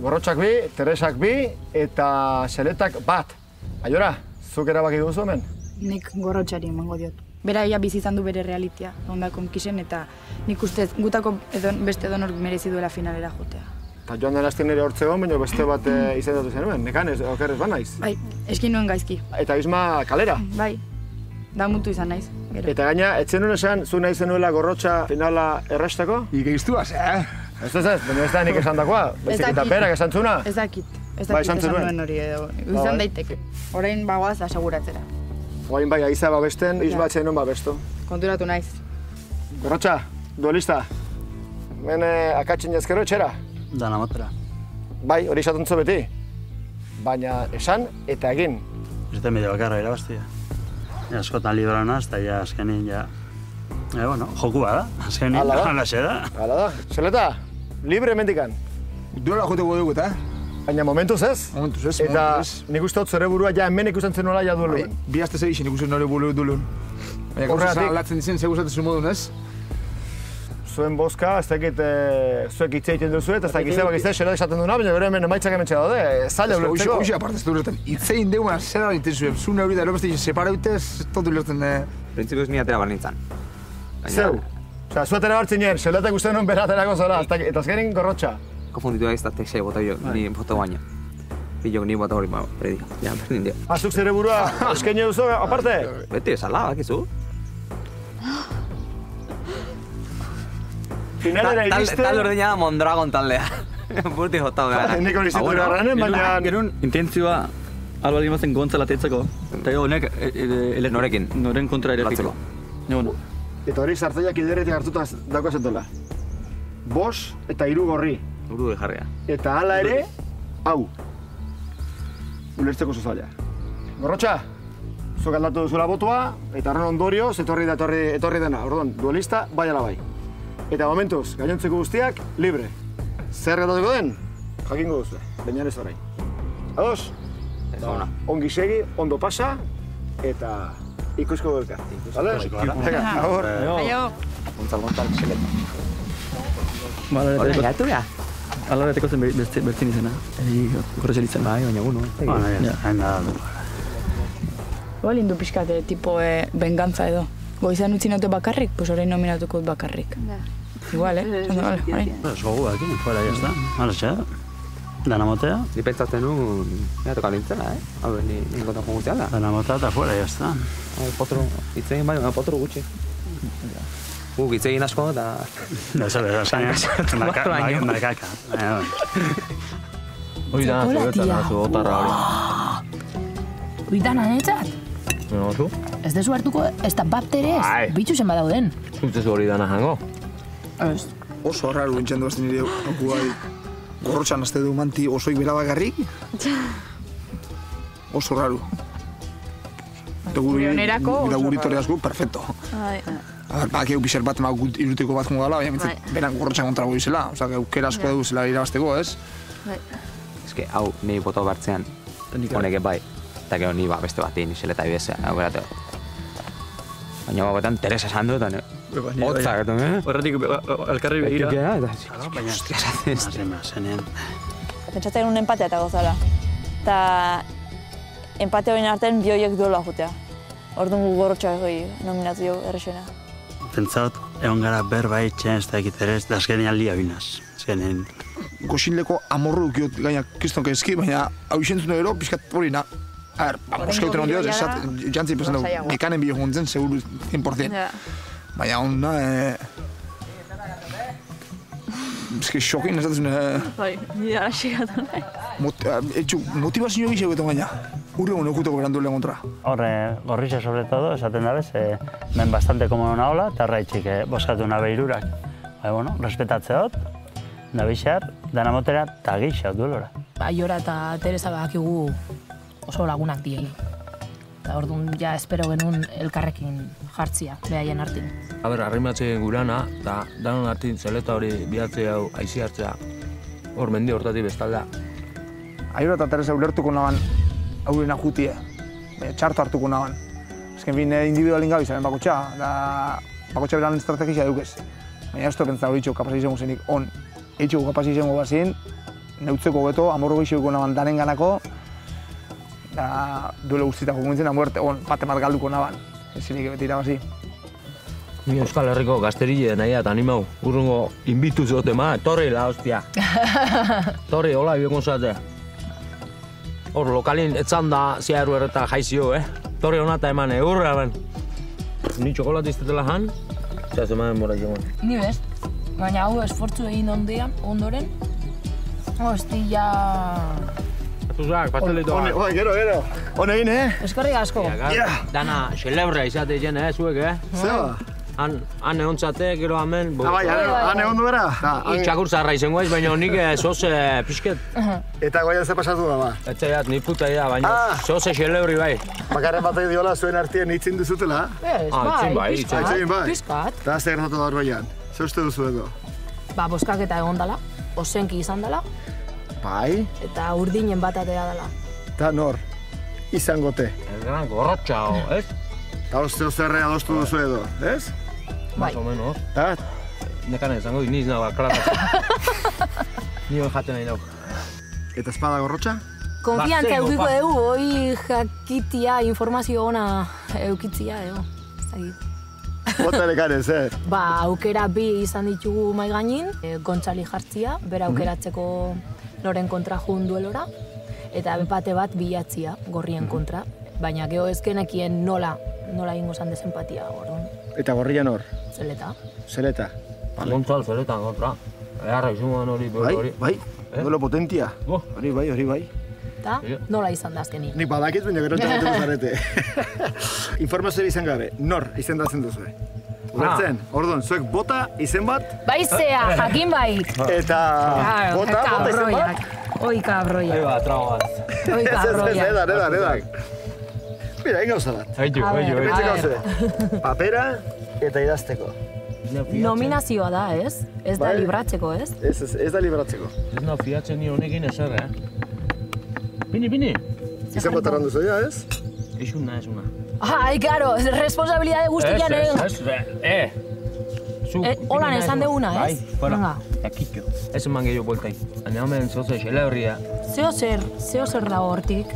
Gorrotxak 2, Teresak 2 eta Zeletak 1. Aiora, zuk erabaki duzu hemen? Nik Gorrotxari emango diot. Bera ia bizi izan du bere realitia, ondako kisen eta nik ustez gutako beste edonork merezi duela finalera jotea. Eta joan den azten nire hortzegon, baina beste bat izendatu zenuen, nekan okerrez ba naiz? Bai, eskin nuen gaizki. Eta Isma kalera? Bai, da mutu izan naiz. Eta gaina, etzen nuen esan, zu nahi zenuela Gorrotxa finala errasteko? Ikeiztuaz, Ez, baina ez da nik esan dakoa, baizik eta berak esan zuna? Ez dakit esan nuen hori edo, izan daiteke. Orain bagoaz aseguratzera. Orain bai, aiza babesten, Isma atzen nuen babestu. Konturatu naiz. Gorrotxa, duelista, hemen akatzen jazkero etxera? Dana motera. Bai, hori esatuntzu beti. Baina esan eta egin. Ez da medio bakarra irabaztia. Askotan libra naz, eta ja azkenin ja... Bueno, joku bada, azkenin alaxe da. Hala da. Zeleta, libre mendikan. Duela joteko dugu eta, Baina momentuz ez. Momentuz ez, Eta nik uste dut zure burua ja hemen ikusten zen nola ja dueluen. Bi aste zegixen ikusten nore buru dueluen. Baina gauzak aldatzen dizen, seguzatzen modun ez? Zuen bozka, ez dakit zuek hitz egiten duzu eta ez dakit zebak izte xera esaten duna, baina gero hemen emaitzak hemen txeda daude, zaila ulertzeko. Hoxe aparte ez du ulertzen, hitz egin deuna zera egiten zuen, zune hori da eropeste separaute ez tot ulertzen. Printzipioz ni atera bar nintzen. Zeu? Osea, zu atera bartzen nien, xelatak uste nuen beraterako zora, eta azkenin Gorrotxa. Konfunditu da izate xe bota jo, ni foto baina. Pilok ni bota hori predika, ja, berdin dio. Azuk zure burua eskaini duzu, aparte? Beti, esala, bakizu. Finalera iriste... Talde ordina da Mondragon taldea. Burti jota gara. Nik hori zitu garranen, baina... Gerun, intentzioa alba egin bazen gontzala tetzeko. Eta gero honek... Norekin? Noren kontra erekiko. Eta hori sartzaiak iderretik hartuta dako zentola. 5 eta 3 gorri. Uru jarria. Eta hala ere, hau. Ulertzeko zuzaila. Gorrotxa, zuk aldatu duzula botua, eta horren ondorioz etorri dena. Orduan, duelista, bai ala bai. Eta momentuz, gainontzeko guztiak, libre. Zer gertatuko den? Jakingo duzu, baina ez orain. Ados? Ongi segi, ondo pasa, eta ikusko duelka. Bale? Agur. Aio. Gontzal, Zeleta. Ala beteko zen bertzin izena. Gorrotxa ditzen. Bai, baina guno. Igual indu pixkate, tipo, venganza edo. Goizan utzi naute bakarrik, pues orain nominatuko dut bakarrik. Igual, bai. Gogu aquí, fuera, ya está. Ahora ya. Dana motea. Ni pentsatzen nuen, mira, toka nintzela, Hau, ni kontan guztiala. Dana motea eta fuera, ya está. Potro, itzegin bai, potro gutxi. Itzegin asko eta... Da, sabe, markaka. Hori dana zuetan, otarra hori. Hori dana netzat? Zu? Ez dezu hartuko, ez da baptere ez, bitxu zen badauden. Zutezu hori dana jango? Ez. Oso harraru entxendu azten nire gorrotxan azte du manti osoik bera bakarrik. Oso raru. Gure guritore asko, perfecto. Bakeu pixer bat irutiko bat jongo dela, baina beran gorrotxan kontra goi zela. Osa, eukera asko edu zela irabazteko, ez? Ez que, hau, nahi boto bertzean, honek bai. Eta gero ni beste bat egin izeleta ibezea, aukerate. Baina bagoetan Teresa esan du, eta hotzak, eta horretik elkarri begira. Baina, zenean. Pentsatzen un empatea eta gozala. Eta empatea horien artean bi horiek duela jutea. Orduan gu gorrotxoa egoi nominazio errexena. Pentsat, egon gara berba itxen ez da ekiteres, da azkenean lia binaz. Azkenean. Goxinleko amorru dukiot gaina kristonka ezki, baina hau izentzun gero, pixkat hori na. Moskauten hon dioz, jantzi pesan dugu, mekanen bilo guntzen, seguru 100%. Baina hona, eske xokin ez datuzun, Bai, nire araxikatu nahi. Motivazio gixegoetan gaina, urrengo neukuteko berandu lehen kontra. Horre, gorrixe sobre todo, esaten dabez, men bastante komono nahola, eta horreitxik boskatu nabe irurak. Bueno, respetatzeot, nabixar, dana motera, eta gixeot duelora. Aiora eta Teresa bakigu oso lagunak diei. Eta orduan ja espero genuen elkarrekin jartzia, behaien artin. Arrimatzen gurana, eta danon artin zeleta hori bihatzea hau aizi hartzea, hor mendi hortatik bestaldea. Aiora eta Teresa ulertuko naban haurena jutie, txarto hartuko naban. Ezken fin individualin gabi zaren bakotxa, da bakotxa beran estrategizia dukez. Baina ez pentsa hori itxo kapasi izango zenik on. Itxo kapasi izango bazien, neutzeko beto, amorro gixeuko naban danen ganako, da duelo guztitako guntzen, amuerte, bate bat galduko naban. Ezinik beti irabazi. Ni Euskal Herriko gazterile nahi eta animau. Urrungo inbitu zote ma, torri la hostia. Torri, hola, biokon zate. Hor, lokalin etzan da ziaru erreta jaizio, Torri honata eman, urra ben. Ni txokolat iztetela jan, zehaz eman mora joan. Ni bez, baina hau esfortzu egin ondoren, hostia... Zuzak, pastelito bat. Gero. Hone egin, Eskerrik asko. Dana, xelebra izate jen, zuek, Zeba? Han egon zate, gero hemen... Bai, han egon du bera? Txakur zarra izango ez, baina nik zoze pixket. Eta goian ze pasatu da, ba? Etxaiat, ni puta idea, baina zoze xelebri bai. Bakarren batek diola zuen artien itzin duzutela? Itzin bai. Piskat. Eta azte gertatu da hor baian. Ze uste duzu edo? Boskaketa egon dela, ozenki izan dela. Bai? Eta urdinen bat atea dela. Eta nor, izangote. Gran gorrotxa, ez? Eta osteo zerre adostu duzu edo, ez? Bai. Más o menos. Eta? Nekane izango niz nago aklaratzen. Nio jaten nahi nauk. Eta espada gorrotxa? Konfiantza eukiko dugu, hoi jakitia, informazio ona eukitzia, Bota elekanez, aukera bi izan ditugu mai gainin, Gontzali jartzia, bera aukeratzeko noren kontra jun duelora, eta bate bat bilatzia gorrien kontra, baina geho ezkenekien nola ingo zan desempatia, orduan. Eta gorrian hor? Zeleta. Zeleta? Gontzal zeleta kontra. Eharra izuman hori. Bai, duelo potentia. Hori bai. Eta nola izan da azkenik. Nik badakit, baina gero entzatzen zarete. Informazio izan gabe, nor izendatzen duzu? Ulertzen, orduan, zuek bota izen bat? Baizea, jakin bai. Eta bota izen bat? Oi kabroiak. Oi bat, traba bat. Oi kabroiak. Edan. Mira, egin gauza bat. Aitu. Papera eta idazteko. Nominazioa da, ez? Ez da libratzeko, ez? Ez da libratzeko. Ez da fiatzen ni honekin ezer, Bini. Izan bat arrandu zoia, ez? Esuna. Ai, karo, responsabilidade guztian egin. Holan esan deguna, ez? Bai, ekikio. Ez eman gehiago bueltai. Hane hemen zoze xeleberria. Zeo zer dago hortik.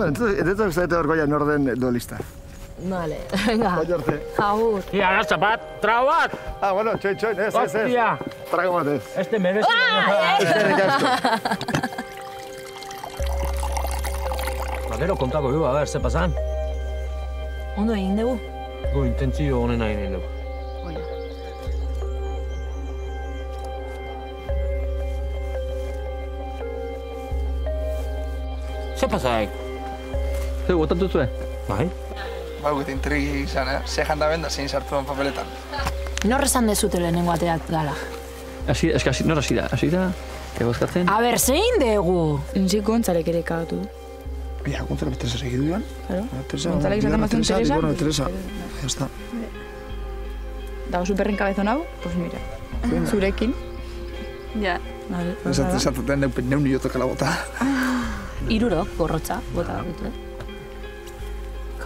Entonces zaite hor goian orden duelista. Vale, venga. Agur. Ia, gazta bat, trau bat! Bueno, txoin, ez. Hostia! Trago bat ez. Este merezi. Eskerrik asko. Gero kontako du, a ber, ze pasan? Ondo egin dugu? Gu, intentzio honena egin dugu. Ze pasaik? Ze, gotatu zuen? Bai? Bau, eta intrigi izan, ze janda benda zein sartu den papeletan. Nor esan dezute lehenengo ateak gala? Nor hasi da, egozkatzen? A ber, zein dugu? Entzik Gontzalek ere kagatu du. Bia, Gontzalek Teresa segidu duan. Claro. Gontzalek esan damazun Teresa. Bueno, Teresa, ya está. Dago superren kabezon hau, pues mira, zurekin. Ja. Esatzen neun niotekala bota. Iruro, gorrotza, bota dut,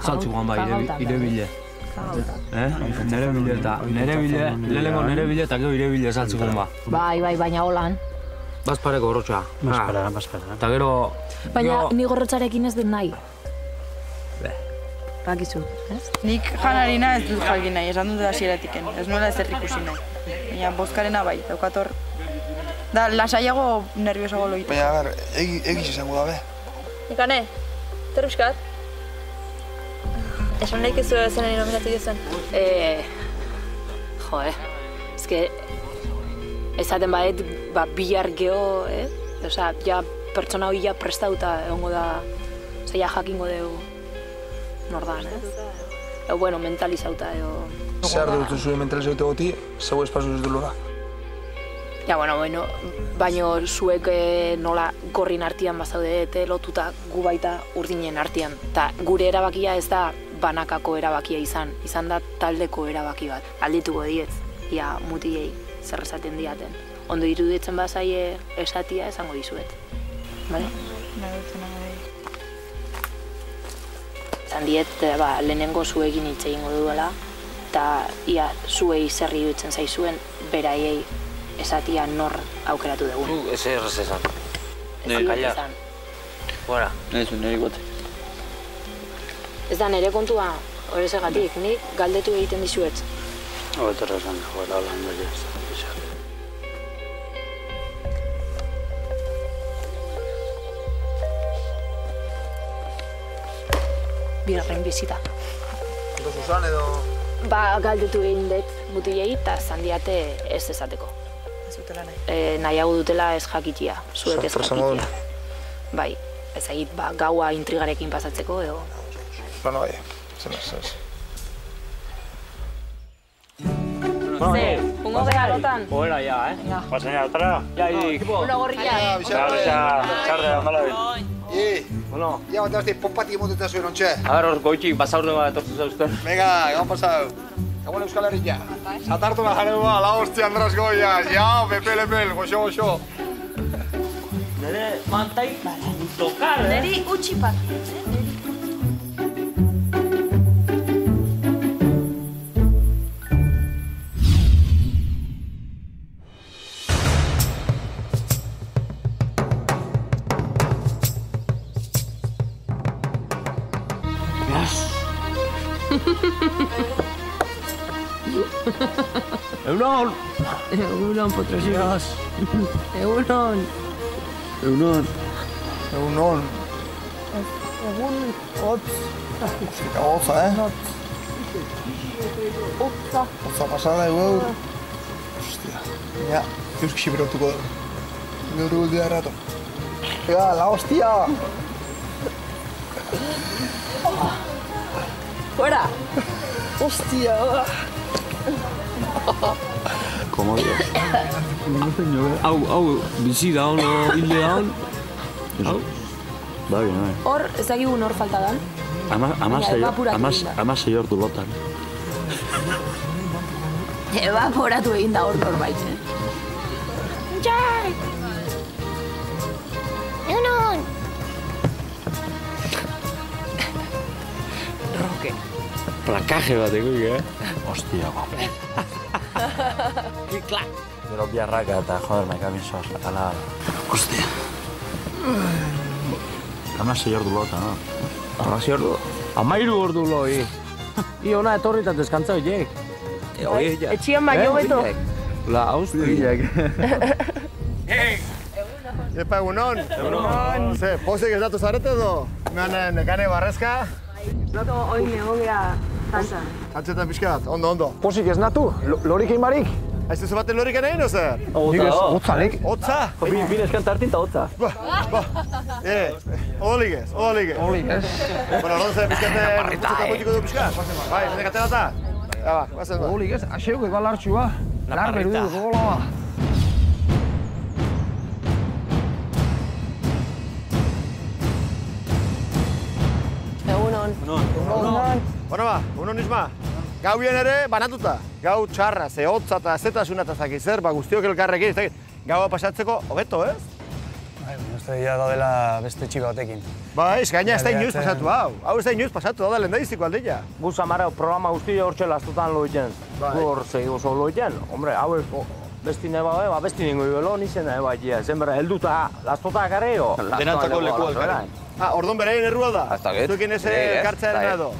Zaltzu guan bai, irebile. Nere bile, lehenengo eta gero irebile zaltzu guan ba. Bai, baina holan. Bazpareko gorrotza. Bazpara. Eta gero... Baina ni gorrotzarekin ez dut nahi. Bakizu, ez? Nik janarina ez dut jakin nahi, esan dut hasieratiken. Ez nuela ez ikusi nahi. Baina bozkarena bai, daukator. Da, lasaiago nerviosago loitu. Baina, a ber, egiz izango da, be. Nikane, zer buskat? Esan lehik ez zuen zenari nominatu dizuen? ezke... Ezaten badet, bihar geho, Osea, ja pertsona hori ja prestauta egongo da... Osea, ja jakingo dugu... Nordan, bueno, mentalizauta edo... Zer dutu zuen mentalizauta goti, zeu espazu ez dulora. Ja, bueno, baino zuek nola gorrin artian bazaudete lotuta gu baita urdinen artian. Ta gure erabakia ez da banakako erabakia izan da taldeko erabaki bat. Aldituko diet, ia mutilei zer esaten diaten. Ondo iruditzen bazaie esatia esango dizuet. Bale? Zan diet, lehenengo zuekin hitz egingo duela, eta ia zuei zer iruditzen zaizuen beraiei esatia nor aukeratu dugun. Ez esan. Nire esan. Bora. Nire gote. Ez da nire kontua, horrezegatik, nik galdetu egiten dizuet. Horretarra esan, hola ondo ez. Bigarren bizita. Ondo Susan edo... Galdetu egin dut mutilei eta zandiate ez ezateko. Nahiago dutela ez jakitia, zuek ez jakitia. Bai, ez egit gaua intrigarekin pasatzeko edo... Bueno, bai, zenaz. Ungo beha lotan. Oera ya, Pasen otra? Ja, equipo. Uno gorrilla. Txarde, ondala bin. Bueno. Ya, batazte, popati emotetan zuen ontxe. A ver, hor goitxik basaurde bat etortu zauzten. Venga, gau pasau. Gabon Euskal Herria. Zatartu da jareu ba, la hostia Andras Goya. Ja, lepel, goxo. Nere mantai tokar, Neri utxipak. Egunon, Potresias. Egunon. Hotz. Hostia, hotza, Hotza pasada egu. Hostia. Ja, euskixi berotuko dugu. Gaur guldea errato. Ega, la hostia! Fuera! Hostia! Komodio. Hau, bizi da hon, hilde da hon. Hau? Bai. Hor, ez dakigun hor falta dan. Amasei ordu lotan. Evaporatu egin da hor norbait, Jai! Egunon! Roque. Plakaje bat egoi, Hostia, guapo. Klak. Gero biarraka eta, joder, maika binzoaz, ala... Hostia. Amasei ordu lotan, no? Amairu ordu loi. Ona etorri eta deskantza horiek. Etxian baino beto. La austriak. Epa, egunon. Egunon. Ze, pozik ez datu zarete edo? Nekane barrezka? Nato, oin egogea tantzan. Antzetan pixka bat, ondo. Pozik ez natu, lorik egin barik. Aiz duzu baten lorik egin o zer? Otzalik. Otza? Bin eskanta hartin eta otza. Odolik ez. Bueno, orduan zer, pixkaten putzuka potiko du pixka? Bai, nekate data? Ja, ba, guazen da. Odolik ez, aseuk igual hartxu ba. Lar beru du, gogola ba. Egunon Isma. Gauen ere banatuta. Gau txarra, ze hotza eta zetasuna eta zaki zer, guztiok elkarrekin, ez dakit. Gaua pasatzeko hobeto, ez? Bai, uste dira daudela beste txiba batekin. Bai, gaina ez da inoiz pasatu hau. Hau ez da inoiz pasatu, da lehendabiziko aldeia. Gu Samara programa guztia hortxe lastotan loiten. Gu hor segi oso loiten. Hombre, hauek besti neba, besti ningo ibelo nizen eba egia. Zen berra, helduta lastota gareo. Denantzako leku alkaren. Orduan berein errua da? Zuekin ez kartzearen edo?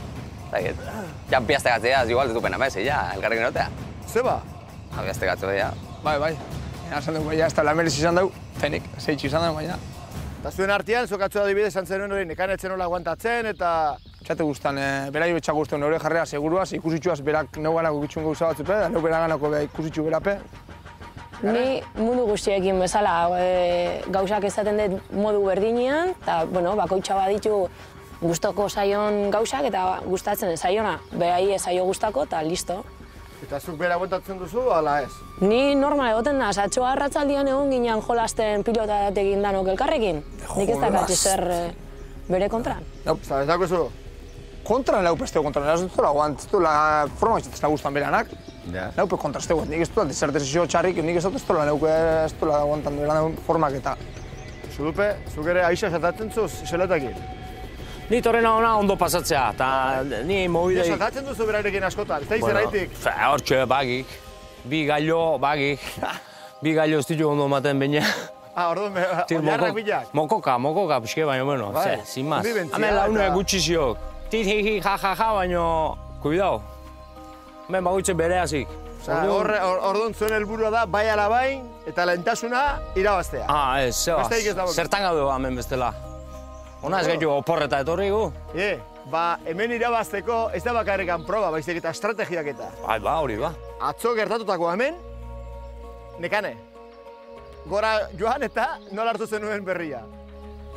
Ja, bihazte gatzea, igual detu pena bez, ja, elkarrekin erotea. Zeba? Bihazte gatzea, ja. Bai. Esan dugu, ez da lameres izan dugu, fenik, zeitxu izan dugu, baina. Eta zuen artean, zukatzua adibidez antzen nuen hori nekanetzen nola aguantatzen eta... Txate guztan, berai betxak guztan nore jarrea seguruaz, ikusitxuaz berak neu ganako gitxun gauza batzupe, da neu berak ganako ikusitxu berape. Ni mundu guztiekin bezala gauzak ezaten dut modu berdinean, eta bakoitza baditu gustoko saion gauzak eta gustatzen saiona. Behai saio gustako eta listo. Eta zuk bera aguantatzen duzu, ala ez? Ni normal egoten da, satxoa arratzaldian egon ginen jolasten pilota datekin danok elkarrekin. Nik ez dakatzi zer bere kontran. Ez dako zu? Kontran laupesteu kontran, ez dut aguantztu forma ez da gustan beranak. Laupe kontrasteu, nik ez dut desertezio txarrik, nik ez dut ez dut aguantan beranak formak eta. Zudupe, zuk ere aixa zatatzen zuz, isoletakin? Ni torrena ona ondo pasatzea, eta ni mobidei... Zatatzen duzu berarekin askotan, ez da izeraitik? Hortxe, bagik. Bi gailo, bagik. Bi gailo ez ditu ondo maten baina. Orduan, oinarrak bilak? Mokoka, pixke baina, bueno, sin más. Hemen laune gutxiziok. Tit, ja, baina, kuidao. Hemen bagoitze bereazik. Orduan zuen helburua da, bai ala bain, eta lehentasuna irabaztea. Ez, zertan gaude hemen bestela. Ona ez gaitu oporreta etorri gu? Hemen irabazteko ez da bakarrikan proba, baizik eta estrategiak eta. Hori ba. Atzo gertatutako hemen, nekane. Gora joan eta nola hartu zenuen berria?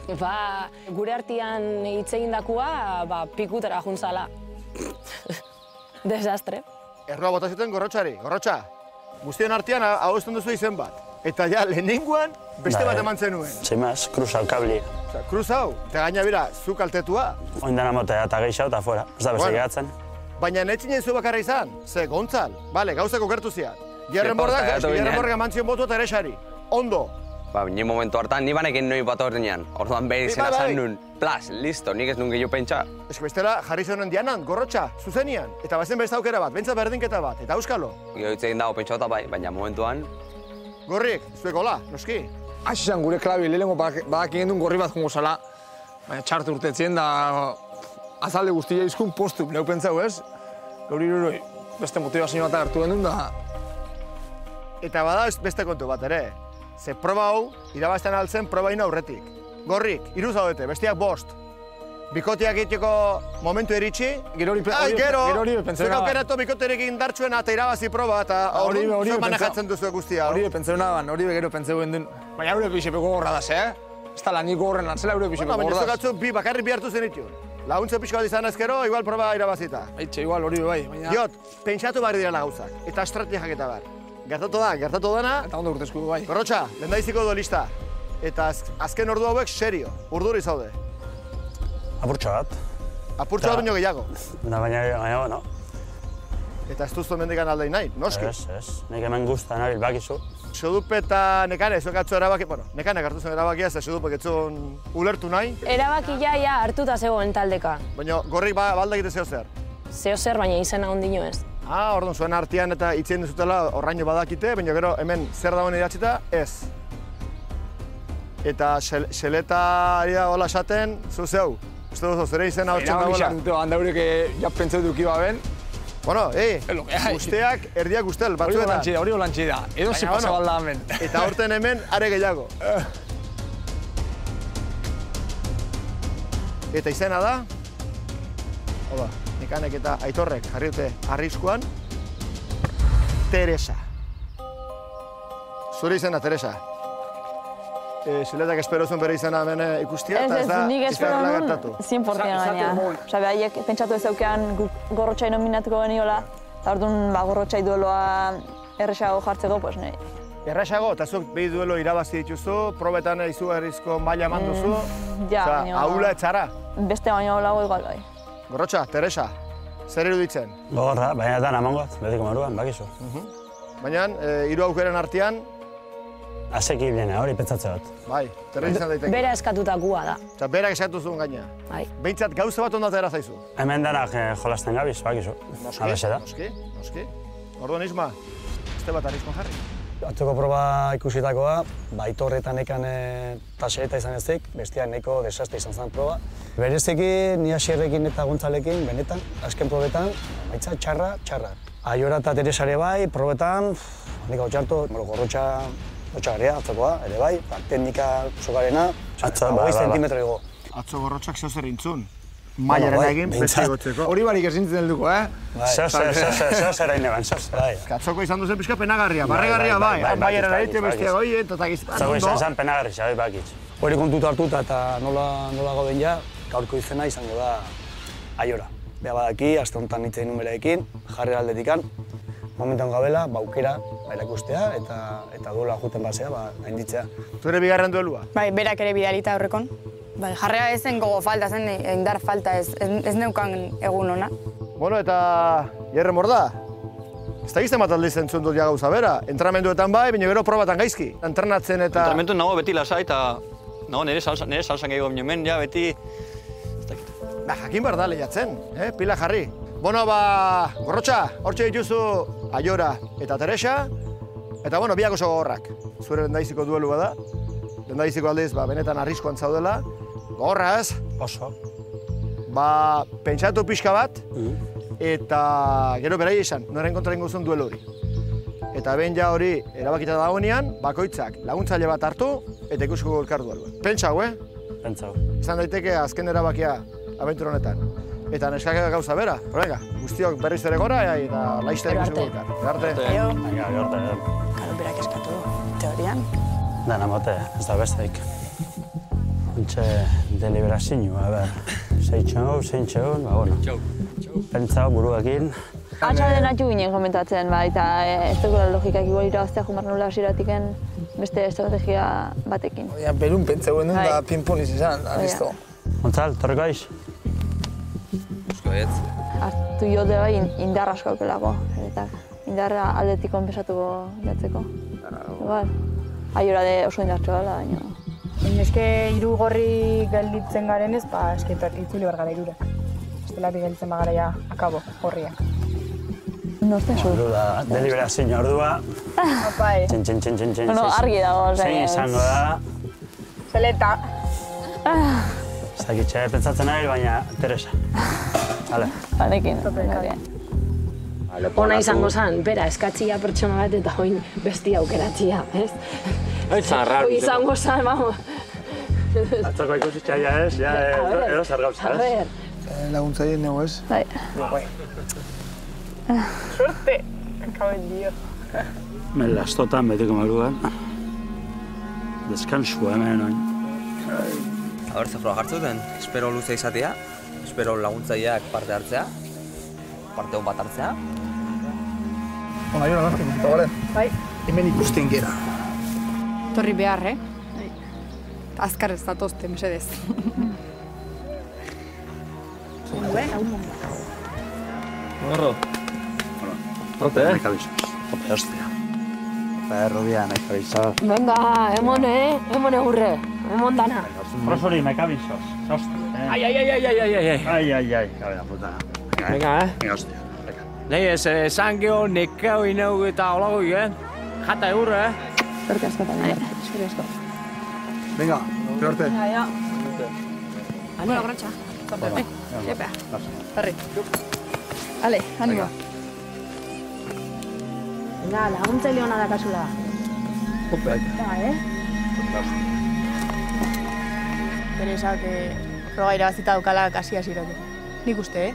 Gure artean hitz egindakua pikutera juntzala. Desastre. Errua bota zuten Gorrotxari. Gorrotxa, guztien artean adosten duzu izen bat. Eta ja, lehenengoan beste bat eman zenuen. Zemaz, kruz hau kablia. Kruz hau, eta gaina bera, zu kaltetua. Oindana motea eta gehiago eta fuera, ez da beste gehatzen. Baina netzinen zu bakarra izan, ze Gontzal, gauzako gertu zian. Gerrenborgak eman zion botu eta ere xari. Ondo. Ni momentu hartan, ni banekin noi bat ordenean. Orduan behir izena zan nun. Plas, listo, nik ez nun gehiago pentsa. Ez bestela, jarri zenen dianan, Gorrotxa, zuzenian. Eta bazen beste aukera bat, bentsa berdinketa bat, eta euskalo. Gio hitz egin dago pentsa bai, baina momentuan... Gorrik, zuek hola, noski. Hasi zen gure klabi, lehenengo badak egin duen gorri bat jongo zala. Baina txartu urtetzen da... Azalde guztia izkun postu, lehuk pentsau ez. Gauri beste motivazio bat hartu genuen da... Eta bada beste kontu bat ere. Ze proba hau, irabazten altzen proba ina aurretik. Gorrik, 3 zaudete, bestiak 5. Bikoteak egiteko momentu eritxi. Gero, zuek aukeratu bikoterekin dartxuen eta irabazi proba eta zuek manejatzen duzu guztia. Hori pentseu naban, hori gero pentseu gendun. Baina eure pixepeko gorra da ze, ez da laniko horren antzela eure pixepeko gorra da. Baina zuek atzu bakarrik bi hartu zenitun. Laguntze pixko bat izan ezkero, igual proba irabazita. Eitxe, igual hori bai. Diot, pentsatu barri direla gauzak, eta estrategiak eta bar. Gertatu dana... Eta ondo urtezku bai. Gorrotxa, lehendaiziko duelista. Eta azken ordu hauek serio, urduri zaude. Apurtxo bat. Apurtxo bat baino gehiago. Baina, bueno. Eta ez duzu mendikan aldein nahi, noski? Ez. Nik hemen guztan nabil, bakizu. Xodupe eta Nekane, zuek atzu erabaki... Bueno, Nekane hartu zen erabakia, ze Xodupek etzun ulertu nahi. Erabakia hartuta zegoen taldeka. Baina gorrik baldakite zeo zer? Zeo zer, baina izena ondino ez. Orduan, zuen artean eta itzien duzutela horraino badakite, baina gero hemen zer dagoen idatzita, ez. Eta xeleta ari da hola esaten, zu zeu. Uste duzu, zure izena hotxen dagoela? Eraman gizan dut, handa horiek ja pentsatu duki baben. Bueno, guzteak erdiak guztel, batzuetan. Hori golantzi da, edo zi pasa balda hemen. Eta horten hemen, are gehiago. Eta izena da, hola, Nekanek eta Aitorrek jarri dute arriskuan, Teresa. Zure izena, Teresa. Zuletak espero zuen bere izena hemen ikustia, eta ez da izan gertatu. 100% gaina. Osa, behaiek pentsatu ez daukean gorrotxai nominatuko geniola, eta orduan gorrotxai dueloa erresago jartzeko, pues nahi. Erresago, eta zuk behi duelo irabazi dituzu, probetan izugarrizko maila eman duzu, ahula etxara. Beste baino lago igual bai. Gorrotxa, Teresa, zer iruditzen? Gogorra, baina dan amangoat, betiko moruan, bakizu. Baina, hiru aukeren artean, asekiblena hori pentsatze bat. Bai, Teresa izan daiteke. Bera eskatutakoa da. Eta berak eskatu zuen gaina. Bai. Behintzat gauza bat ondatera zaizu. Hemen danak jolasten gabiz, bakizu. Noski. Orduan Isma, beste bat arrizkoan jarri. Atzoko proba ikusitakoa, Aitor eta Nekan tasereta izan ezik, bestia nahiko desastre izan zen proba. Bereziki, ni Asierrekin eta Gontzalekin, benetan, azken probetan, baitza txarra. Aiora eta Teresare bai, probetan, nik hau txartu, gorrotxa lotxagarria, atzokoa, ere bai, teknika sokarena, 20 zentimetro igo. Atzo gorrotxak zer intzun. Maiaren egin, beste gotzeko. Hori barik ezintzen helduko, Zer hain eban, bai. Atzoko izan duzen pixka penagarria, barregarria bai. Maiaren egin, beste goi, eta gizpan. Atzoko izan zen penagarri, bai bakitz. Hori kontuta hartuta eta nola gauden ja, gaurko izena izango da Aiora. Beha badaki, aste honetan hitz egin numeraekin, jarri aldetikan, momentan gabela, aukera erakustea eta duela juten basea, gainditzea. Zure bigarren duelua? Bai, berak ere bidalita aurrekon. Bai, jarrea ez zen gogo falta, zen indar falta ez neukan egun ona. Bueno, eta Jerren Borda, ez da gizten bat aldiz entzun dut gauza bera. Entramenduetan bai, baina gero probatan gaizki. Entrenatzen eta... Entrenamentu nago beti lasai eta nire salsan gehiago hemen, ja beti... Jakin behar da lehiatzen, pila jarri. Bueno, Gorrotxa, hortxe dituzu Aiora eta Teresa, eta biak oso gogorrak. Zure lehendaiziko duelua da. Lehendaiziko aldiz, benetan arriskoan zaudela. Gogorraz. Oso. Pentsatu pixka bat, eta gero berai esan, noren kontra ingo zuen duelo hori. Eta behin ja hori erabakita dagoenean, bakoitzak laguntzaile bat hartu, eta ikusiko elkar duelua. Pentsau, Pentsau. Izan daiteke azken erabakia abentur honetan. Eta neskak gauza bera, venga, guztiok berriz ere gora, eta laizte ikusiko elkar. Garte. Garte. Karo, berak eskatu du, teorian. Dana mote, ez da besteik. Hontxe deliberazioa, zeintxegun, pentsau buruakin. Atxalden atxu ginen komentatzen, eta ez dukula logikak igual irabaztea jumar nola hasieratiken beste estrategia batekin. Perun pentsauen duen da pinponiz izan, da, listo. Gontzal, torreko aiz? Eusko ez. Artu jote bai indar asko aukelako, eta indarra aldetik konpensatuko jatzeko. Igual, Aiora de oso indartxo dela, baina... Eske hiru gorri gelditzen garenez, esketak itzuli behar gara hirurak. Estelatik gelditzen bagara ja, akabo, gorriak. Norte zu? Deliberazio ordua. Apai. Txin. Bueno, argi dago, zein izango da. Zeleta. Zakitxe, pentsatzen nahi, baina Teresa. Hale. Banekin. Ona izango zen, bera, eskatzia pertsona bat eta hoin bestia aukeratzia, ez? Hoi izango zen, vamos. Atzoko ikusitxaia ez, edo zer gauza, ez? Laguntzaile nego ez? Bai. Suerte! Kaben dio. Men lastotan betiko moruan. Deskansua hemen oin. Abertze froga hartzuten, espero luze izatea, espero laguntzaileak parte hartzea, parte hon bat hartzea. Aiora, nazken, eta garen? Bai. Hemen ikusten gera. Torri behar, Azkar ez datozte, mesedez. Gorro. Ote, Ope, hostia. Ope, rubia, mekabizos. Venga, emone gurre, emon dana. Prosori, mekabizos, hostia. Ai. Gabe, puta. Venga, Venga, hostia. Nei esan geho nekau inau eta olago igen. Jata egurre, Zorte askotan, Eskerrik asko. Venga, peorte. Bueno, Gorrotxa. Epea. Harri. Ale, animo. Venga, laguntzaile hona dakazula. Ope, Teresak froga irabazita daukala kasi-hasierako. Nik uste,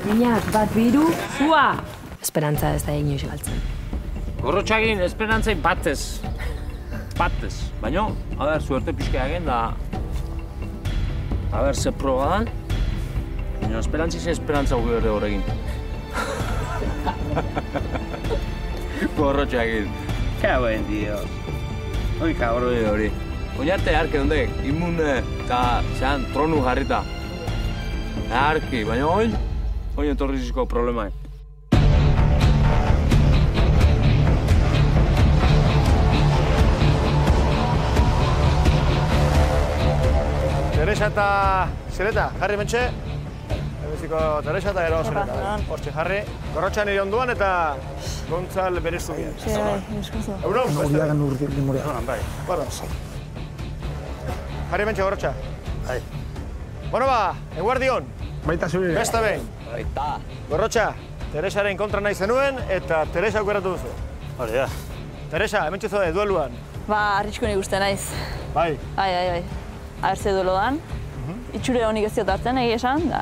Minak, bat biru, zua! Esperantza ez da inoiz galtzen. Gorrotxagin esperantzain batez. Batez. Baina, suerte pixka egin da... ze proba dan. Baina, esperantza gure horregin. Gorrotxagin. Ka buen, tío. Oi, cabrón hori. Oinarte harke ondek, inmune eta zean tronu jarrita. Harki, baina oin etorrizizko problemaik. Teresa eta Zeleta, jarri mentxe. Ebeziko Teresa eta gero Zeleta. Hortxe jarri. Gorrotxa nire onduan eta Gontzal berezu bian. Euron? Horiagan urdik morea. Jarri mentxe, Gorrotxa. Bueno ba, eguardion. Baita zuri. Besta behin. Baita. Gorrotxa, Teresaren kontra nahi zenuen eta Teresa aukeratu duzu. Hori da. Teresa, hemen txezode, dueluan. Arritxko nik uste naiz. Bai. Bai. Abertze duelo dan. Itxure honik ez diot hartzen, egia esan, da...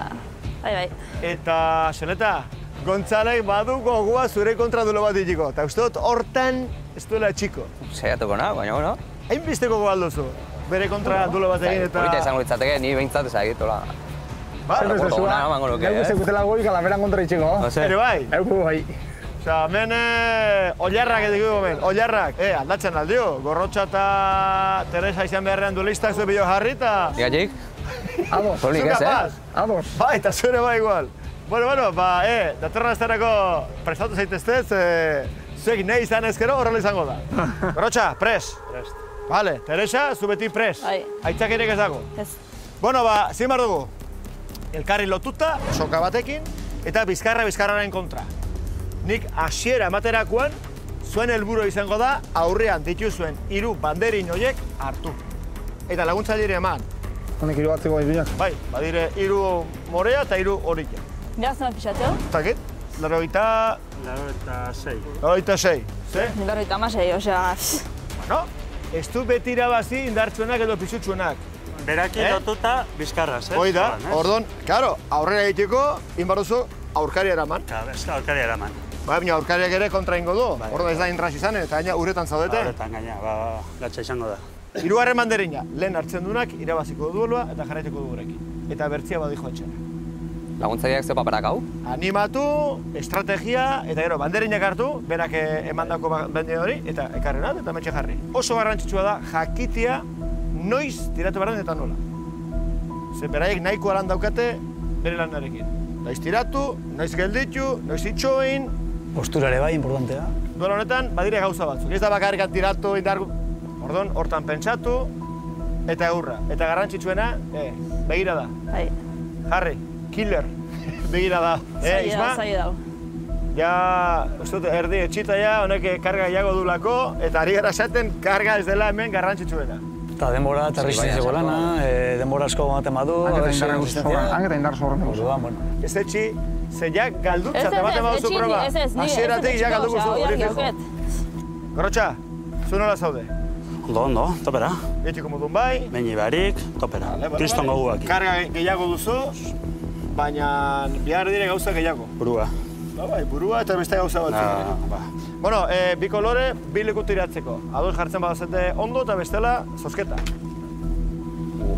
Bai. Eta, Zeleta, Gontzalek badu gogoa zure kontra duelo bat ditiko. Eta uste dut hortan ez duela txiko. Zaiatuko na, baina bueno. Hainbesteko gogo alduzu, bere kontra duelo bat egin eta... Horita izango ditzateke, ni behintzat ezagitola. Ba, Gau zekutela goik alaberan kontra itxiko. Ere bai? Euko bai. Osa, hemen Ollarrak edo hemen, Ollarrak. Aldatzen aldio, Gorrotxa eta Teresa izan beharrean duelistak zuen bilo jarri eta... Digatik? Ados. Solik ez, Ados. Bai, eta zure bai igual. Bueno, datorren asterako prestatu zaiteztez, zuek nahi izan ezkero horrela izango da. Gorrotxa, pres. Prest. Vale, Teresa, zu beti pres. Bai. Aitzak ere ez dago. Ez. Bueno, zin behar dugu. Elkarri lotuta, soka batekin, eta bizkarraren kontra. Nik hasiera ematerakoan, zuen helburu izango da, aurrean dituzuen 3 banderin horiek hartu. Eta laguntzaile eman. Honek 3 batzeko baidunak? Bai, badire 3 morea eta 3 horiek. Gazten bat pixatzeo? Zakit? 86. 86. Ze? 96, osea... Bueno, ez du beti irabazi indartsuenak edo pisutsuenak. Beraki lotuta bizkarraz, Hoi da, ordon, claro, aurrera egiteko, inbaruzu aurkari eraman. Aurkari eraman. Baina aurkariak ere kontra ingo du, ordon ez da inraz izan, eta gaina uretan zaudete. Uretan gaina, gatsa izango da. 3. manderina, lehen hartzen dunak, irabaziko duelua eta jarraituko du gurekin. Eta bertzia badijo etxera. Laguntzaileak ze paperak hau? Animatu, estrategia, eta gero banderinak hartu, berak emandako bende hori, eta ekarren eta metxe jarri. Oso garrantzitsua da, jakitia noiz tiratu behar den eta nola. Ze beraiek nahiko alan daukate bere lanarekin. Noiz tiratu, noiz gelditu, noiz itxoin... Postura ere bai, importantea. Duela honetan, badire gauza batzuk. Ez da bakarrikan tiratu, indargu... Ordon, hortan pentsatu, eta eurra. Eta garrantzitsuena, begira da. Bai. Jarri, killer. Begira da. Isma? Zaila dau. Ja, uste dut, erdi etxita ja, honek karga jago dulako, eta ari gara esaten karga ez dela hemen garrantzitsuena. Eta denbora eta resistentzeko lana, denbora asko ematen badu, Hangeta indar zorren dugu. Ez etxi, zeiak galdutzat ematen baduzu proba. Hasieratik ja galduko zu, hori fijo. Gorrotxa, zu nola zaude? Ondo, topera. Etxiko modun bai. Meini barik, topera. Kriston goguak. Karga gehiago duzu, baina bihar dire gauza gehiago. Burua. Bai, burua eta beste gauza batzuk. Bueno, bi kolore, bi leku tiratzeko. Ados jartzen badazete ondo eta bestela, zozketa.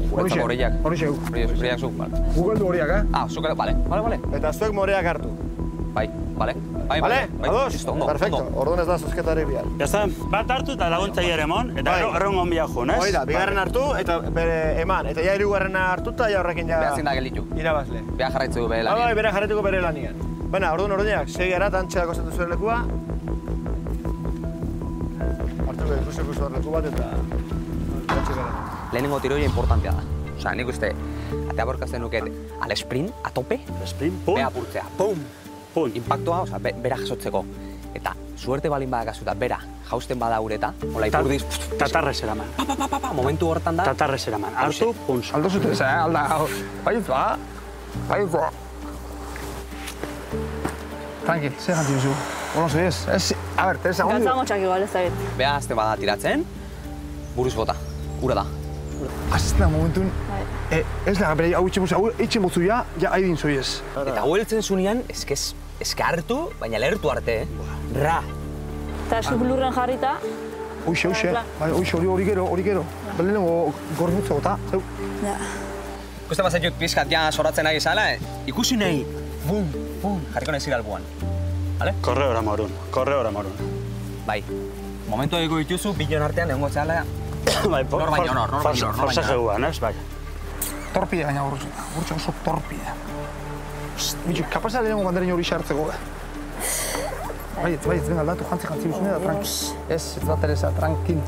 Guretzak horiak. Horiak zuk, bale. Gugeldu horiak, zuk, bale. Eta zuek moreak hartu. Bai, bale. Bale, ados? Perfecto, orduan ez da zozketari bihar. Jazta, bat hartu eta laguntzaile emon, eta erron onbia joan, ez? Hoi da, bigarren hartu eta bere eman. Eta ja 3. hartuta, ja horrekin ja... Beha zinda gelditu. Irabazle. Beha jarraitzeko bere lanian. Bai, bere jarraituko bere lanian. Baina, orduan orduanak, segi gara, tantxeak osatu zuen lekua. Hartuko ikusiko zuen leku bat eta... Lehenengo tiroia importantea da. Osa, nik uste, atea borkazten nuket al sprint, a tope, beha apurtzea, pum! Impactua, osa, bera jasotzeko. Eta, suerte balin badakazu eta bera jausten bada ureta, hola ipurdiz... Tatarrez eraman. Momentu hortan da... Tatarrez eraman. Hartu, punz. Aldo zutez, alda, baitu, Baietza. Tranqui, zer ganti duzu. Bueno, zoi ez. A ber, Teresa, gondi. Gatzango txak igual ez da bet. Beha, azte bada tiratzen, buruz bota. Ura da. Azten da momentun, ez da, bere, hau itxe mozu ja haidin zoi ez. Eta hau heltzen zunean, eske hartu, baina lehertu arte, Ra. Eta esku lurren jarrita. Hoxe, hori gero. Belenengo gorputza bota, zeu. Ikuste bazaituk pizkat ja soratzen nahi zala, ikusi nahi, bum, jarriko nahi zira albuan. Vale? Korre hora morun. Bai, momentu ego dituzu, bilen artean egongo zela, Bai, nor baino nor. Forza zegoan, ez, bai. Torpide gaina gurtza oso torpide. Bitxu, kapasa lehenengo banderein hori xartzeko, Bai, venga, aldatu, jantzi bizune da, tranqui. Ez da, Teresa, tranquil.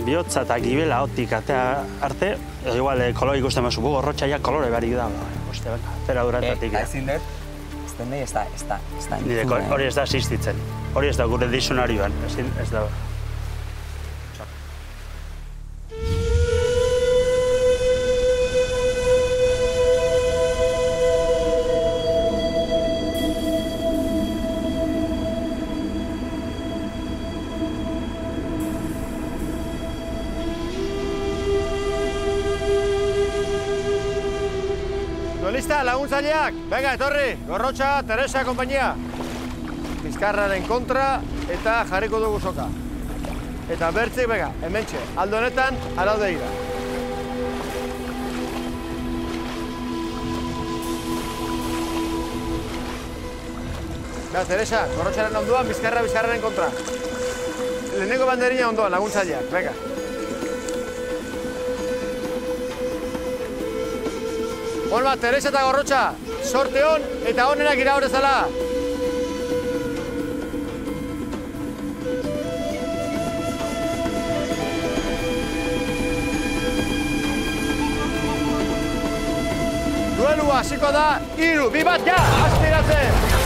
Bihotza eta gibela hotik atea arte, igual kolore ikusten mazu, gorrotxa ja kolore barik da. Oste, venga, zera duratatik. Ezin dut, ez den nahi, ez da. Nire, hori ez da asistitzen. Hori ez da gure dizionarioan, ez da. Lista, laguntzaileak! Venga, etorri! Gorrotxa, Teresa, kompainia! Bizkarraren kontra eta jarriko dugu soka. Eta bertzik, venga, hementxe. Aldo honetan, araude ira. Venga, Teresa, Gorrotxaren onduan, bizkarraren kontra. Lehenengo banderina ondoan, laguntzaileak, venga. Bolba, Teresa eta Gorrotxa, sorte hon eta honenak iraurezala. Duelua hasiko da, 3, 2, 1, ja! Aztiratzen!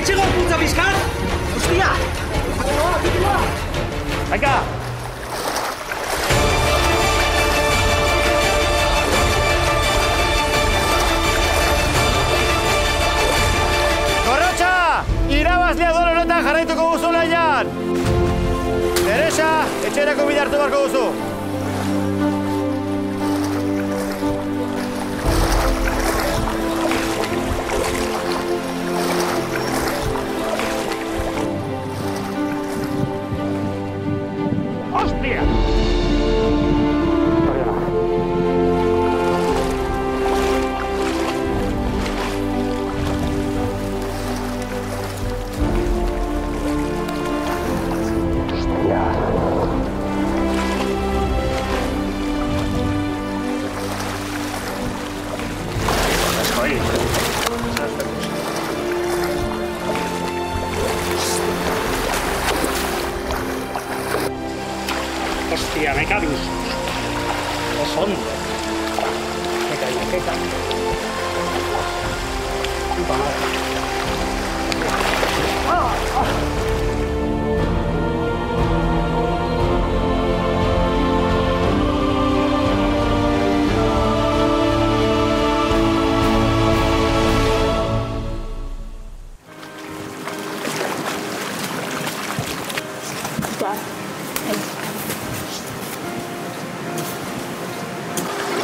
itxego putza bizkat! Hostia! Aika! Gorrotxa! Irabazlea duelo honetan jarraituko guzu laian! Teresa, etxerako bide hartu beharko guzu. Hostia! Hostia, me cabus. Oso ondo. Keka. Puta madre.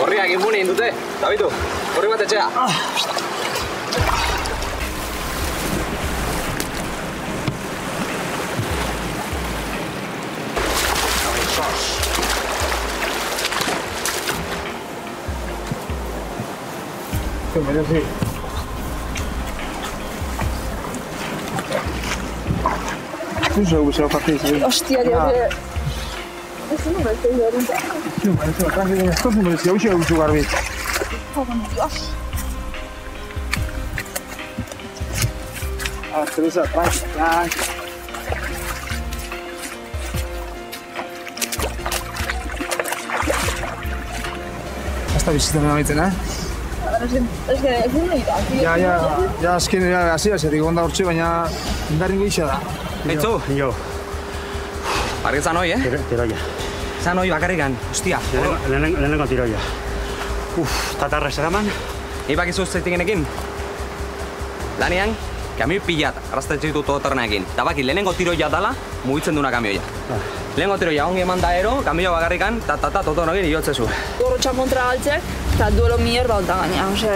Gorriak inmune indute, Dabitu, gorri bat etxea. Merezi. Zuzeu guzeo partiz. Hostia, Dios. Ez no me estoy dando. No, parece bastante bien. Esto es un merezi. Hau guzeo garbi. Oh, Dios. Teresa, tranqui. Hasta bizitzen amaitzen, Ez que ezin dira. Ja, azken hasi gonda hortxe, baina indarringo isa da. Beitzu? Jo. Barri zan hoi, Tiroia. Zan hoi bakarrikan, hostia. Lehenengo tiroia. Tatarra zeraman? Ibakizu zeitikenekin. Lanean, kamioi pilat, arrastetxe ditut todotarneekin. Eta baki, lehenengo tiroia dala, mugitzen duna kamioia. Lehenengo tiroia ongi eman da ero, kamioia bakarrikan, totonokin iotzezu. Gorrotxa kontra galtzek, eta duelo mierda onta gaina. Osea,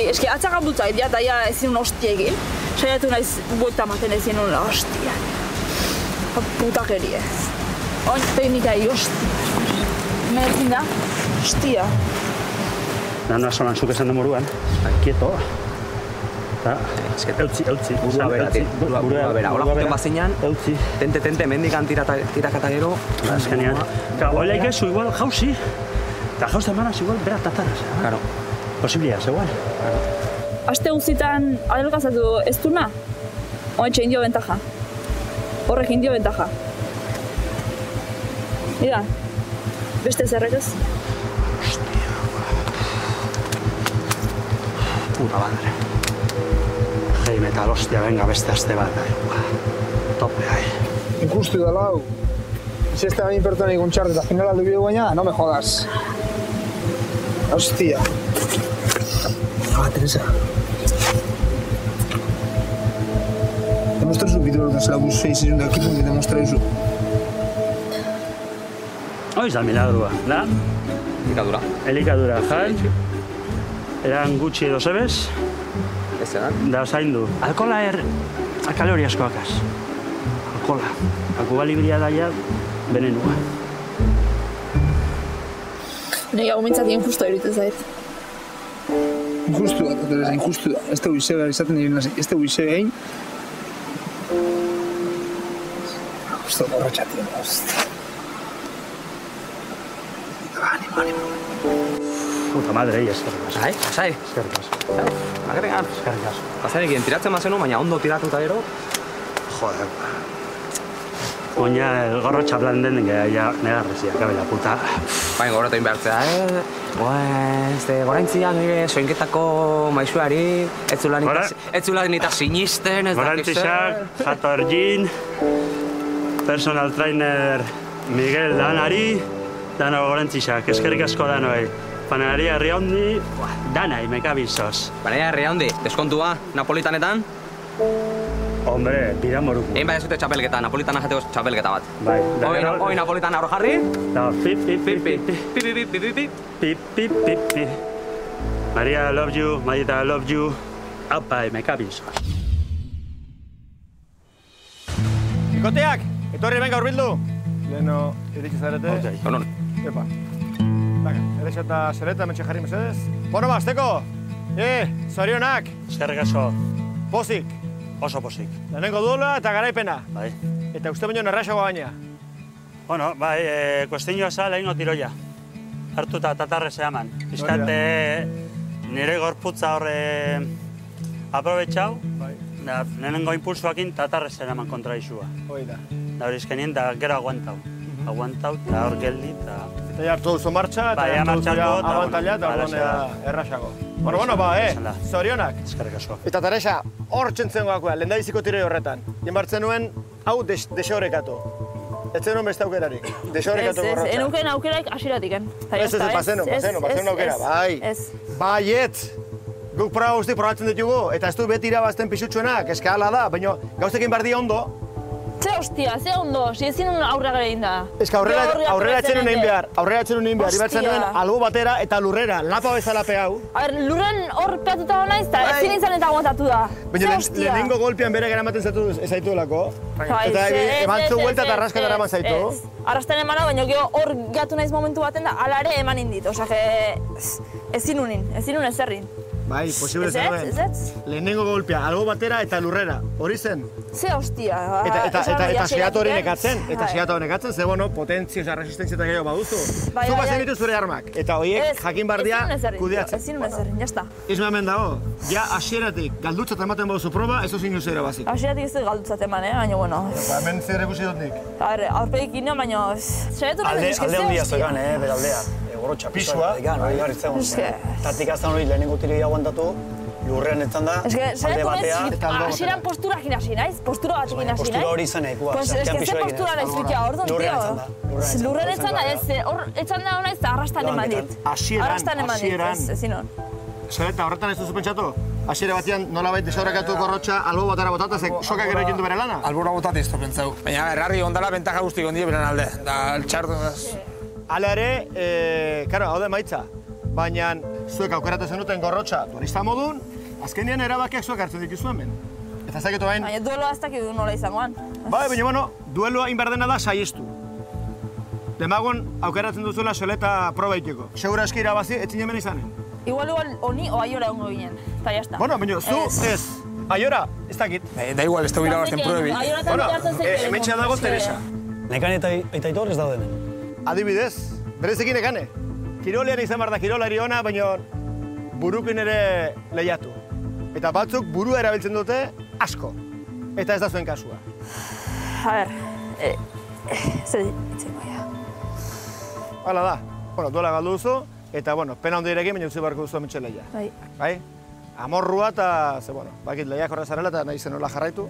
eske atzaka bultzak, eta ja ezin un hostiekin. Saiatu naiz buelta maten ezin un hostia. Putakeria. Oin, teknika hostia. Merezin da, hostia. Nana sonan zuk esan demoruan, kieto. Eutzi. Burua bera. Hola juten bazinan, tente, mendikan tirakata gero. Azkenean. Oilaik ez, igual jauzi. Eta jauz emanaz igual bera tatarraz. Claro. Posibilia, igual. Aste guzitan adelgazatu ez duna, ointxe indio bentaja. Horrek indio bentaja. Ida, beste zerrek ez? Puta madre. Hei metal, hostia, venga, beste aste bat. Tope, ai. Injustu da lau. Si este bain pertsonik untxarte eta final aldu bideu baina, no me jodas. Hostia. Teresa. Demostra su vídeo de la bus 6 de equipo que demostra eso. Hoi da milagrua, da? Elikadura, jan. Eran gutxi edo zebez. Ez edan? Da zaindu. Alkola kalori askoakaz. Alkola. Alkoba libria daia benenua. Nei agumentzat injusto eritu zait. Injustu da, Teresa, injustu da. Ez dugu izea izaten nire nazi. Ez dugu izea egin. Justo borratxatik, hostia. Animo. Puta madre, eskerrik asko. Sai? Eskerrik asko. Agregan? Eskerrik asko. Bazarekin, tiratzen mazenu, baina ondo tiratuta gero. Joder. Oina el gorro txaplan den ja negarrezia, kabela puta. Baina gorrotain behartzea, Goraintziak soinketako maisuari, ez zula nita sinisten, ez dakiz. Goraintzak, Jato Ergin, personal trainer Miguel Danari, dano goraintzak, eskerrik asko danoi. Panaderia Herriondi, danai, mekabizos. Panaderia Herriondi, deskontua, napolitanetan? Hombre, bidamoruko. Egin bai ezute txapelketa, napolitana jateko txapelketa bat. Bai. Hoi napolitana hor jarri? Da, pip. Maria, I love you. Marita, I love you. Aupa, mekabizos. Bikoteak, etorri benga urbildu. Leheno, iritsi zarete. Ok. Honon. Epa. Daga, erexe eta zeleta mentxe jarri mesedez. Bono ba, azteko. Zorionak. Eskerrik asko. Pozik. Oso pozik. Lehenengo duela eta garaipena. Bai. Eta uste baino erraxago baina. Bueno, bai, kuestinioa za lehengo tiroia. Hartu eta tatarrez eman. Bizkate nire gorputza horre aprobetxau. Bai. Lehenengo impulsuakin tatarrez eman kontra izua. Hoi da. Da hori izkenien, da gero aguantau. Aguantau, eta hor geldi, eta... Eta hartu duzu martxa, eta hartu duzu abantaila, eta hori erraxago. Bueno, zorionak. Eskerrik asko. Eta Teresa, hor txentzen goakoa, lehendabiziko tiroi horretan. Jenbartzen nuen, hau desorekatu. Ez zenuen beste aukerarik. Desorekatu gorrotza. Ez, enuken aukerarik asiratik, Ez, bazen aukera. Baiet. Guk proba guztik probatzen ditugu, eta ez du beti irabazten pisutsuenak, eske hala da, baina gauzekin bardi ondo. Ze hostia, ze ondo, si ezin aurrera gara egin da. Eska aurrera etxenun egin behar, ibertzen nuen albo batera eta lurrera, lapa bezalape hau. A ber, lurren hor peatuta hona izta, ezin izan eta aguantatu da. Baina lehenengo golpean bere geramaten zaituelako. Eta emantzu buelta eta arraskan eraman zaitu. Arrastan emana, baina gero hor gatu naiz momentu baten da, ala ere eman indit. Osa, ezin unin ezerrin. Bai, posible zenuen. Lehenengo golpea, albo batera eta lurrera. Hori zen? Ze hostia. Eta seatu hori nekatzen, ze bueno, potentzia, resistentzia eta gehiago baduzu. Zu bazen ditu zure armak, eta horiek jakin bardia kudeatzen. Ezin nuen ezerrin, jazta. Isma hemen dago, ja hasieratik galdutzat ematen baduzu proba, ez duzin uzera bazik. Hasieratik ez dut galdutzat eman, baina bueno. Hemen zer ekusi dut nik? Aurpedik ino, baina saiatu nahi dizke ze hostia. Alde beraldea. Gorotxa, pisua. Tatik azan hori lehenengo tiroi aguantatu, lurrean etzan da, alde batea. Hasieran postura egin hasi naiz, postura bat egin hasi naiz. Postura hori izan ekua. Ze postura naiz bikia, orduan, tio. Lurrean etzan da, hor etzan da hona ez da arrastan eman dit. Hasieran. Ezin hon. Zeleta, horretan ez duzu pentsatu? Hasiera batean nolabait desorekatu gorrotxa albo batara botata, ze sokak erekin du bere lana? Albora botati ez du pentsau. Baina errarri ondala bentaja guztik ondie beren alde. Da, txartu Hala ere, hau da emaitza. Baina zuek aukeratu zenuten gorrotxa turista modun, azkenean erabakiak zuek hartzen dituzu hemen. Eta ez dakitu bain... Baina dueloa ez dakitu nola izangoan. Bai, baina bueno, dueloa inberdena da saiestu. Demagon aukeratzen duzuela soleta proba iteko. Segura eski irabazi, etzin hemen izanen. Igual honi o aiora egongo ginen, eta jazta. Bueno, baina zu ez. Aiora, ez dakit. Da igual, ez dugu irabazten probi. Hementxea dago Teresa. Nekane eta Aitor ez daude hemen. Adibidez, berezekin nekane. Kirolean izan behar da kirolari ona, baina burukin ere lehiatu. Eta batzuk burua erabiltzen dute asko. Eta ez da zuen kasua. A ber, zer ditzeko ya. Hala da. Bueno, duela galdu duzu, eta bueno, pena ondo irekin, baina utzi beharko duzu hementxe lehia. Bai? Amorrua eta, ze bueno, bakit lehiak horra zarela eta nahi zen hola jarraitu.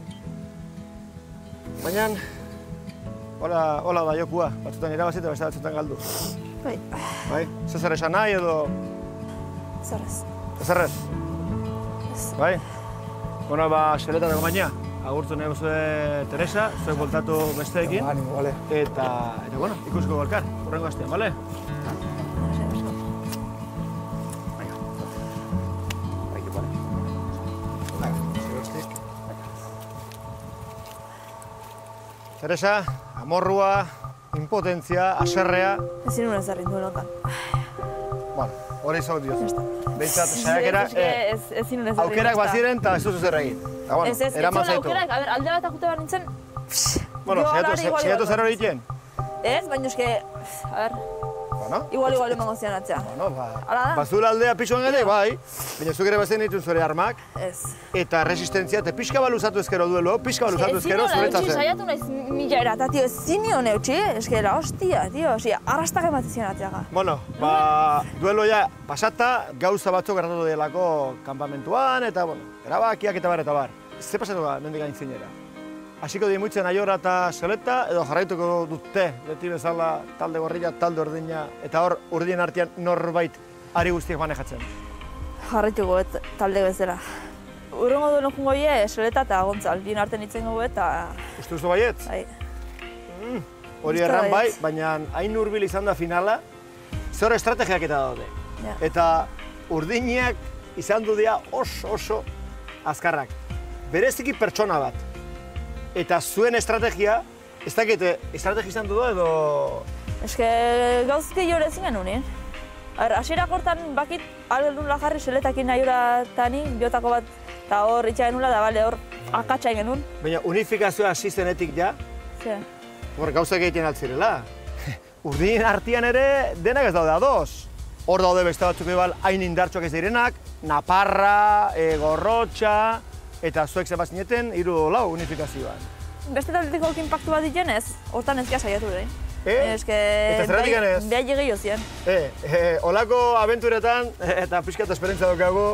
Baina, hola da jokua, batzutan irabazi eta beste batzutan galdu. Bai. Bai? Zer esan nahi edo... Zerrez. Zerrez? Bai? Bueno, xeleta dago baina, agurtu nahi guzue Teresa, zuek voltatu besteekin. Animo, bale. Eta, bueno, ikusiko golkar, horrengo astean, bale? Teresa, amorrua, impotentzia, aserrea... Ezin nuen ezarrin duen otan. Bueno, hori izan diozu. Behintzat, saiakera... Ezin nuen ezarrin. Aukerak baziren eta ez duzu zer egin. Ez aukerak, alde bat akute behar nintzen... Bueno, saiatu zer hori egiten? Ez, baina eske... A ber... igual emango zian atzea. Bazula aldea pixuan ere, bai. Baina zuk ere bazen ditu zure armak. Ez. Eta resistentzia, eta pixka baluzatu ezkero duelo, pixka baluzatu ezkero zuretzatzen. Saiatu naiz mila era, eta tio, zinio neutxi, eskera, hostia, tio, arrastak ematen zian atzeaga. Bueno, duelo ja pasata, gauza batzuk gertatu delako kanpamentuan, eta, bueno, erabakiak eta bar. Ze pasatu da, mendik aintzinera? Hasiko dimuitzen Aiora eta Seleta, edo jarraituko dute, beti bezala talde gorrilla, talde urdina, eta hor urdien artean norbait ari guztiak manejatzen. Jarraituko talde bezala. Urrengo duen jungo ie, Seleta eta Gontzal, bien artean itzen gogu eta... Uste duzu baiet? Bai. Hori erran bai, baina hain hurbil izan da finala, zor estrategiak eta daude. Eta urdinak izan du dira oso azkarrak. Bereziki pertsona bat. Eta zuen estrategia, ez dakite, estrategia izan du edo... Eske gauzke jore zinen unien. Asirak hortan bakit algelun lajarri Seletakin Aiora tani, biotako bat, eta hor itxa genula, da bale hor akatsa genuen. Baina unifikazioa hasi zenetik ja? Ze. Hor gauzak egiten altzirela. Urdinen artean ere denak ez daude ados. Hor daude beste batzuk ebal hain indartsuak ez direnak, Naparra, Gorrotxa, eta zuek zeba zineten, 3-4 unifikazioan. Beste taldetiko inpaktu bat dikenez, hortan ez saiatu dure. Eta zerratik ganez? Behar gehiago ziren. Olako abenturetan, eta pixka eta esperientzia daukagu,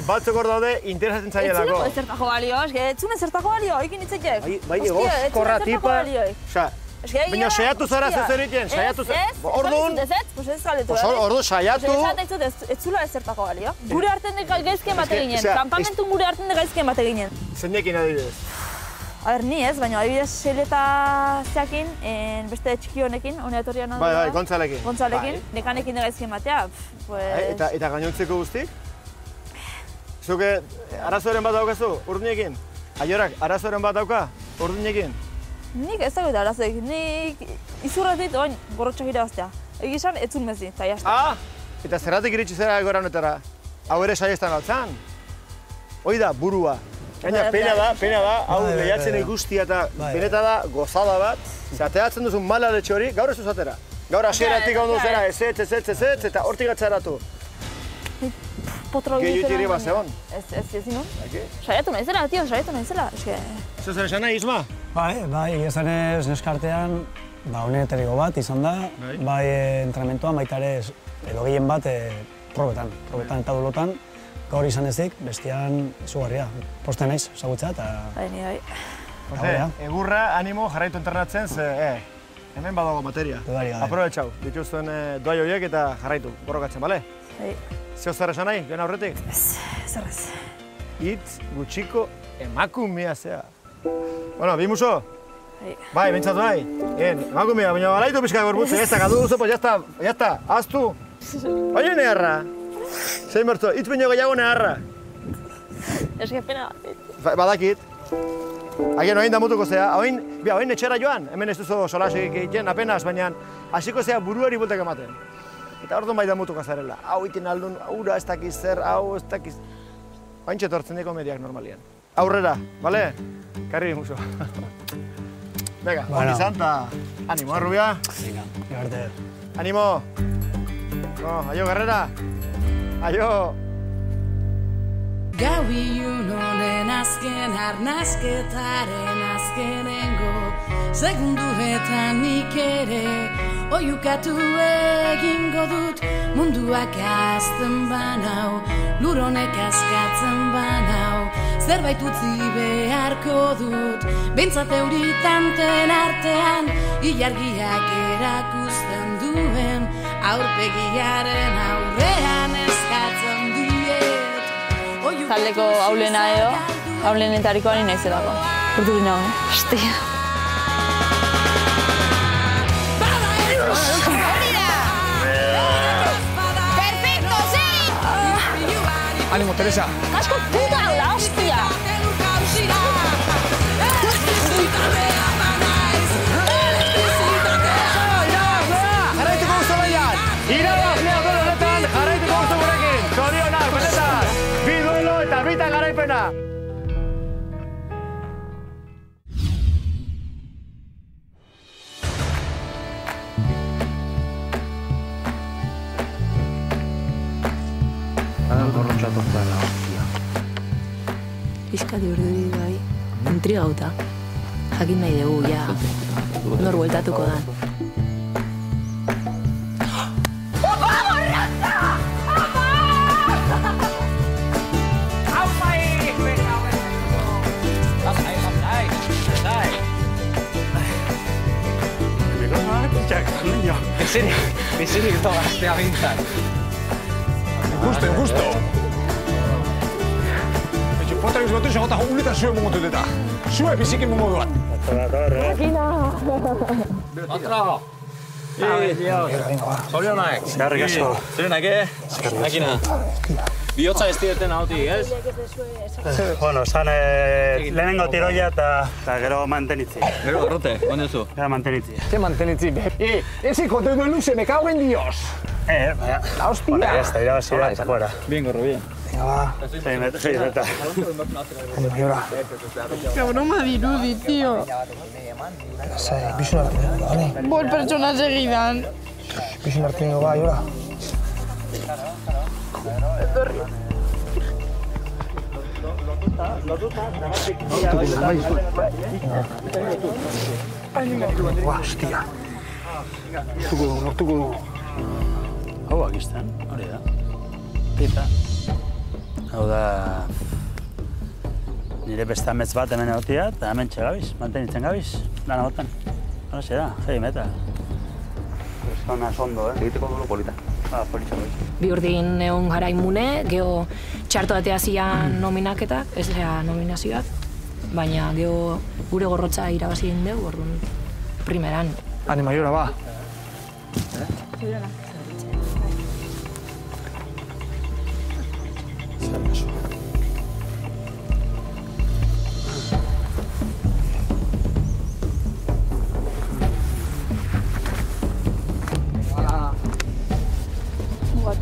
batzuk hor daude interesatzen zaielako. Ez zertako balio, ez zune zertako balio, ekin itzetiek. Bai, egozkorra tipa. Baina saiatu zara zezer egiten, saiatu zara. Orduan... Ez galetu, orduan saiatu... Ez zula ez zertako balio. Gure hartzen de gaizken bate ginen, kanpamentun gure hartzen de gaizken bate ginen. Zeinekin adibidez? Ni ez, baina adibidez Seleta zeakin, beste txiki honekin, hone etorrian hau Bai, Gontzalekin. Gontzalekin, nekanekin de gaizken batea. Eta gainontzeko guztik? Zuke arazoren bat daukazu, urdinekin? Aiorak, arazoren bat dauka, urdinekin? Nik ez dagoeta arazoik, nik izurretit oin Gorrotxak irabaztea. Egizan, etzun mezi, eta jazta. Eta zerratik iritsi zera egora honetara? Hau ere saiestan altzan? Hoi da, burua. Gaina, pena da, hau lehiatzen guztia eta beneta da, gozada bat. Zateatzen duzun malaletxe hori, gaur ez duzatera. Gaur hasieratik ondo zera, ez, eta hortik gatzaratu. Gehiutiri bat zehon. Ez inun. Saiatu nahizela, tio, saiatu nahizela. Zer zer esan nahi, Isma? Bai, egizan ez neskartean, honetariko bat izan da, bai entrenamentoan, baita ere, edo gehien bat probetan eta dulotan, gaur izan ezik, bestian izugarria. Poste naiz, zagutza eta... Bai, ni bai. Egurra, animo, jarraitu entrenatzen, ze, hemen badago materia. Aprobetxau, dituzuen doai horiek eta jarraitu, borrokatzen, bale? Bai. Zeo zer esan nahi, joan aurretik? Ez. Hitz gutxiko emakumea zea. Bueno, bi muso? Bai, bentsatu nahi. Emakumea, baina balaitu pixka gorbutze, ez da, galdu duzu, pues jazta, aztu. Baina neharra. Zein bertu, hitz baino gehiago neharra. Ez pena bat. Badakit. Hagen oain damutuko zea, oain etxera joan, hemen ez duzu solasik egiten apenas, baina hasiko zea buruari bultak ematen. Eta orduan bai damutuko zarela. Hau iten aldun, aura ez dakiz zer, hau ez dakiz... Oain txetortzen diko mediak normalian. Aurrera, bale? Karri muso. Venga, honi zanta. Animo, Rubia? Venga, garte. Animo. Aio, Guerrera. Aio. Gau ilun honen azken arnazketaren azkenengo segunduetan nik ere oiukatu egingo dut munduak azten banau lur honek askatzen banau zerbait utzi beharko dut behintzat euritanten artean ilargiak erakusten duen aurpegiaren aurrean eskatzen diet taldeko haulena edo, haulenetariko ari naizelako. Urduri nagoen. Hostia. ¡Perfecto, sí! ¡Ánimo, Teresa! ¡Casco puta la hostia! Jarraituko gustu baian! Irabazlea duelo honetan, jarraituko gustu gurekin! Zorionak, benetan! Bi duelo eta bita garaipena! Pizkat urdi bai, intrigauta. Jakin nahi dugu, ja, nor bueltatuko da. Opa, borratza! Opa! Aupai! Lasai. Txak, niño. Bizirik to gaztea bintzat. Justo. Etxo, potak izbatu segota unetan zuen mongotu eta. Zue bizikin mongo duan. Makina! Otra! Zorionak. Eskerrik asko. Zorionak, Makina. Bihotza ez direten hautik, ez? Bueno, esan lehenengo tiroia eta gero mantenitzi. Gero, arrote, ondo zu? Gero mantenitzi. Ze mantenitzi, ezi kontatu luze, me cago en Dios. Vaya. La hostia. Bueno, ya está, irabazi da, eta fuera. Bien, gorro, bien. Venga, va. 6 meta. Mayora. Broma dirudi, tío. Lasai, bizu nartin, vale? Bol pertsona segidan. Bizu nartin, va, Mayora. Hostia. Nortuko dugu. Hau akizten, hori da. Tita. Hau da... Nire beste amets bat hemen egotia eta hemen txegabiz, mantenitzen gabiz. Dana botan. Hora da, heavy metal. Zona sondo, Egiteko dugu polita. Politxo. Bi urdin egon gara imune, geho txarto batea zian nominaketak, ez da nominazioak, baina geho gure gorrotza irabazi egin dugu, orduan primeran. Ani, Mayora, ba.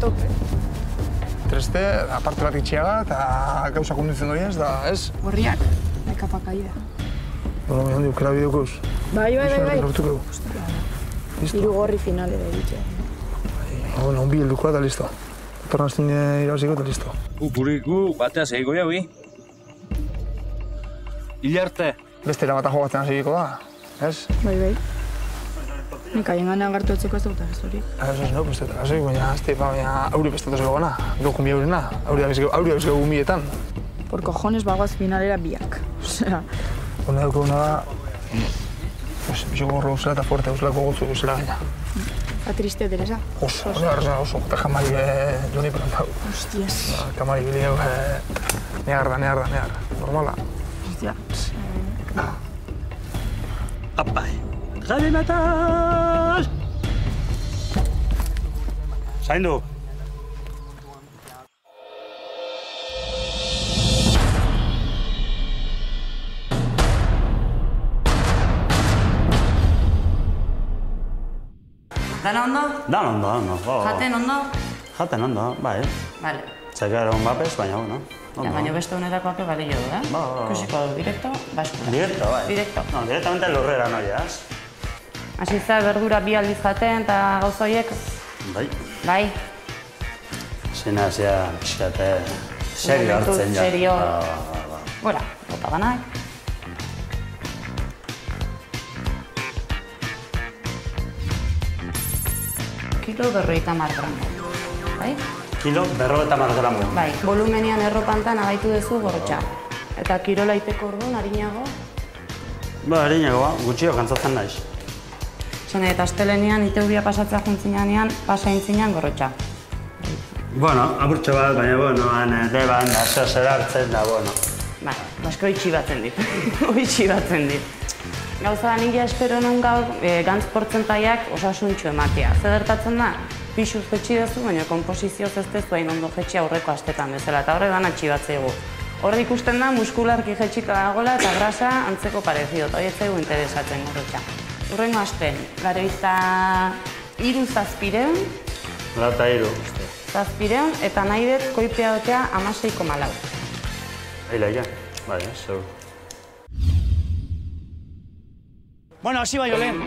Tope. Treste, aparte bat itxiaga eta gauza konditzen doi ez, da, ez? Gorriak, ekapa kaida. Bueno, mi handi ukera bideokoz. Bai. Lortuko. Hiru gorri finalera egitea. Bueno, un bi helduko eta listo. Tornaztin irabaziko eta listo. Puriku, batea segiko jaui. Hilarte. Beste erabata jogatzen hasiko da, ez? Bai. Nik haien gana agartu etzeko ez dut ez hori. Ez no, beste eta gazoik, baina azte, baina aurri bestatu zego gana. Gau kumbi aurrena, aurri abizkegu gumietan. Por cojones bagoaz finalera biak. Osea... Hona duko hona da... Bizoko gorro guzela eta fuerte guzelako gotzu guzela gaina. Ba triste, Teresa. Oso, oso. Eta jamari joni perantau. Hostias. Kamari bili hau... Negarda. Normala. Hostia. Apai. Heavy metal! Zaindu. Dana ondo? Dana ondo. Jaten ondo? Jaten ondo, bai. Vale. Zekaron bapes, baina bueno. Baina beste honetakoak balio du, eh? Ikusiko du, directo, baskura. Directo, bai. Directo. No, directamente lurrera noiaz. Asitza berdura bi aldiz jaten eta gauza horiek? Bai. Zena, pixkate, serio hartzen ja. Serio. Gora, bota banak. Kilo 50 gramo, bai? Kilo 50 gramo. Bai, volumenian erropantan abaitu duzu gorrotxa. Eta kirola iteko orduan, harinago? Ba, harinagoa, gutxio kantzatzen naiz. Zene, eta astelenean iteubia pasatzea juntzinanean, pasaintzinean gorrotxa. Bueno, aburtxo bat, baina, bueno, deban, zer hartzen da, bueno. Ba, basko itxi batzen dit. Itxi batzen dit. Gauza da nila espero non gaur, gantz portzentaiak osasuntxo ematea. Zer gertatzen da, pixuz jetxi duzu, baina komposizioz ez dezu hain ondo jetxi aurreko astetan bezala, eta horre dan atxibatzeigu. Horre ikusten da, muskularki jetxika dagoela eta grasa antzeko parezido, eta hori ez zaigu interesatzen gorrotxa. Urrengo asten, gareita 3 zazpireun. Lata 3, uste. Zazpireun, eta nahi dut koipea dotea 16,4. Aila, ja. Bai, zeu. Bueno, hasi baino lehen,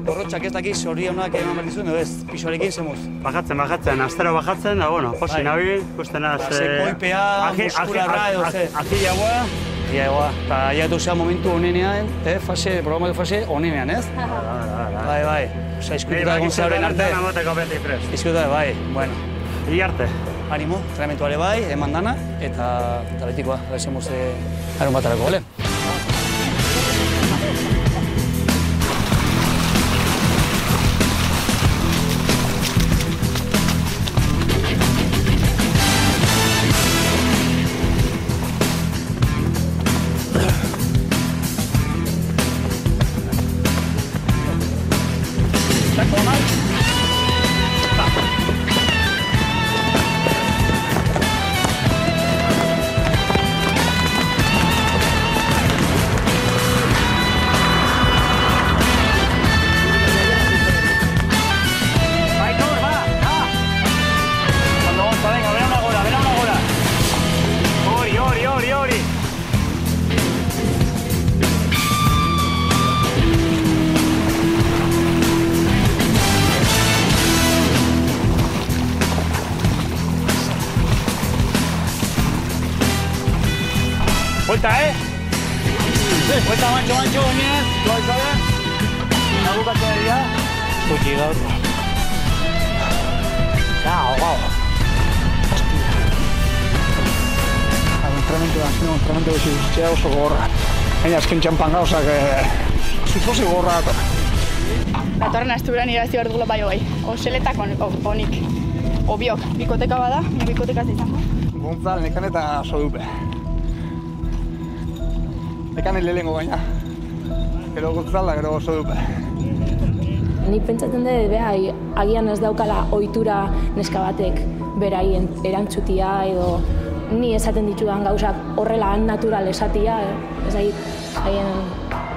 Gorrotxak ez dakiz hori honak eman behar dizuen, edo ez, pixoarekin zemuz. Bajatzen, astero bajatzen, da, bueno, posi nabil, ikusten az... Koipea, muskularra edo ze. Akila egoa. Akila egoa, eta jatu zea momentu honenean, programatu fase honenean, ez? Bai. Osa, izkututa egon zeharen arte. Izkututa, bai, bueno. I arte. Animo, entrenamentuare bai, eman dana, eta betikoa, zemuz harun batarako, bale? Vuelta, Vuelta, mancho, oinez. Laguka txaria. Gutxi gaur. Gau. Entrenamentu gutxi oso gorra. Baina azken txampan gauzak zuzozi gorra dator. Datorren asturan irazi behar dugula bai hogei. Oseletak honik. Obiok, bikoteka bada, bikoteka izango. Gontzal, nekan eta sodupe. Nekan lehengo baina. Gero gontzal da, gero sodupe. Ni pentsatzen dut, agian ez daukala ohitura neska batek berai erantzutia edo ni esaten ditudan gauzak horrela natural esatia, ez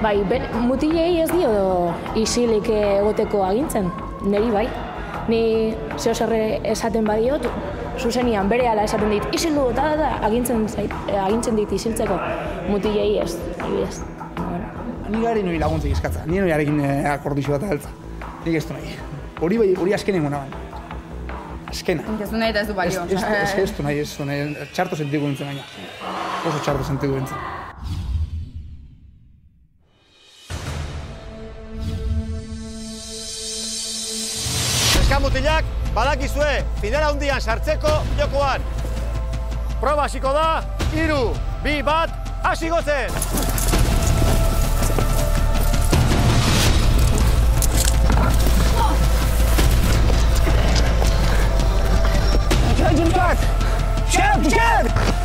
bai, mutilei ez dio isilik egoteko agintzen, niri bai. Ni zeozerre esaten badiot, zuzenian berehala esaten dit, isildu eta agintzen dit isiltzeko, mutilei ez, adibidez. Ni gari nui laguntzik eskatza, ni nui arekin akordizio bat aheltza. Nik ez du nahi. Hori azkenen guna baina. Azkena. Ez du nahi eta ez du balio. Ez du nahi. Txarto sentidu nintzen baina. Oso txarto sentidu nintzen. Eskamutilak, badakizue, finala hundian sartzeko jokoan. Proba hasiko da, 3, 2, 1, hasi gotzen! Check!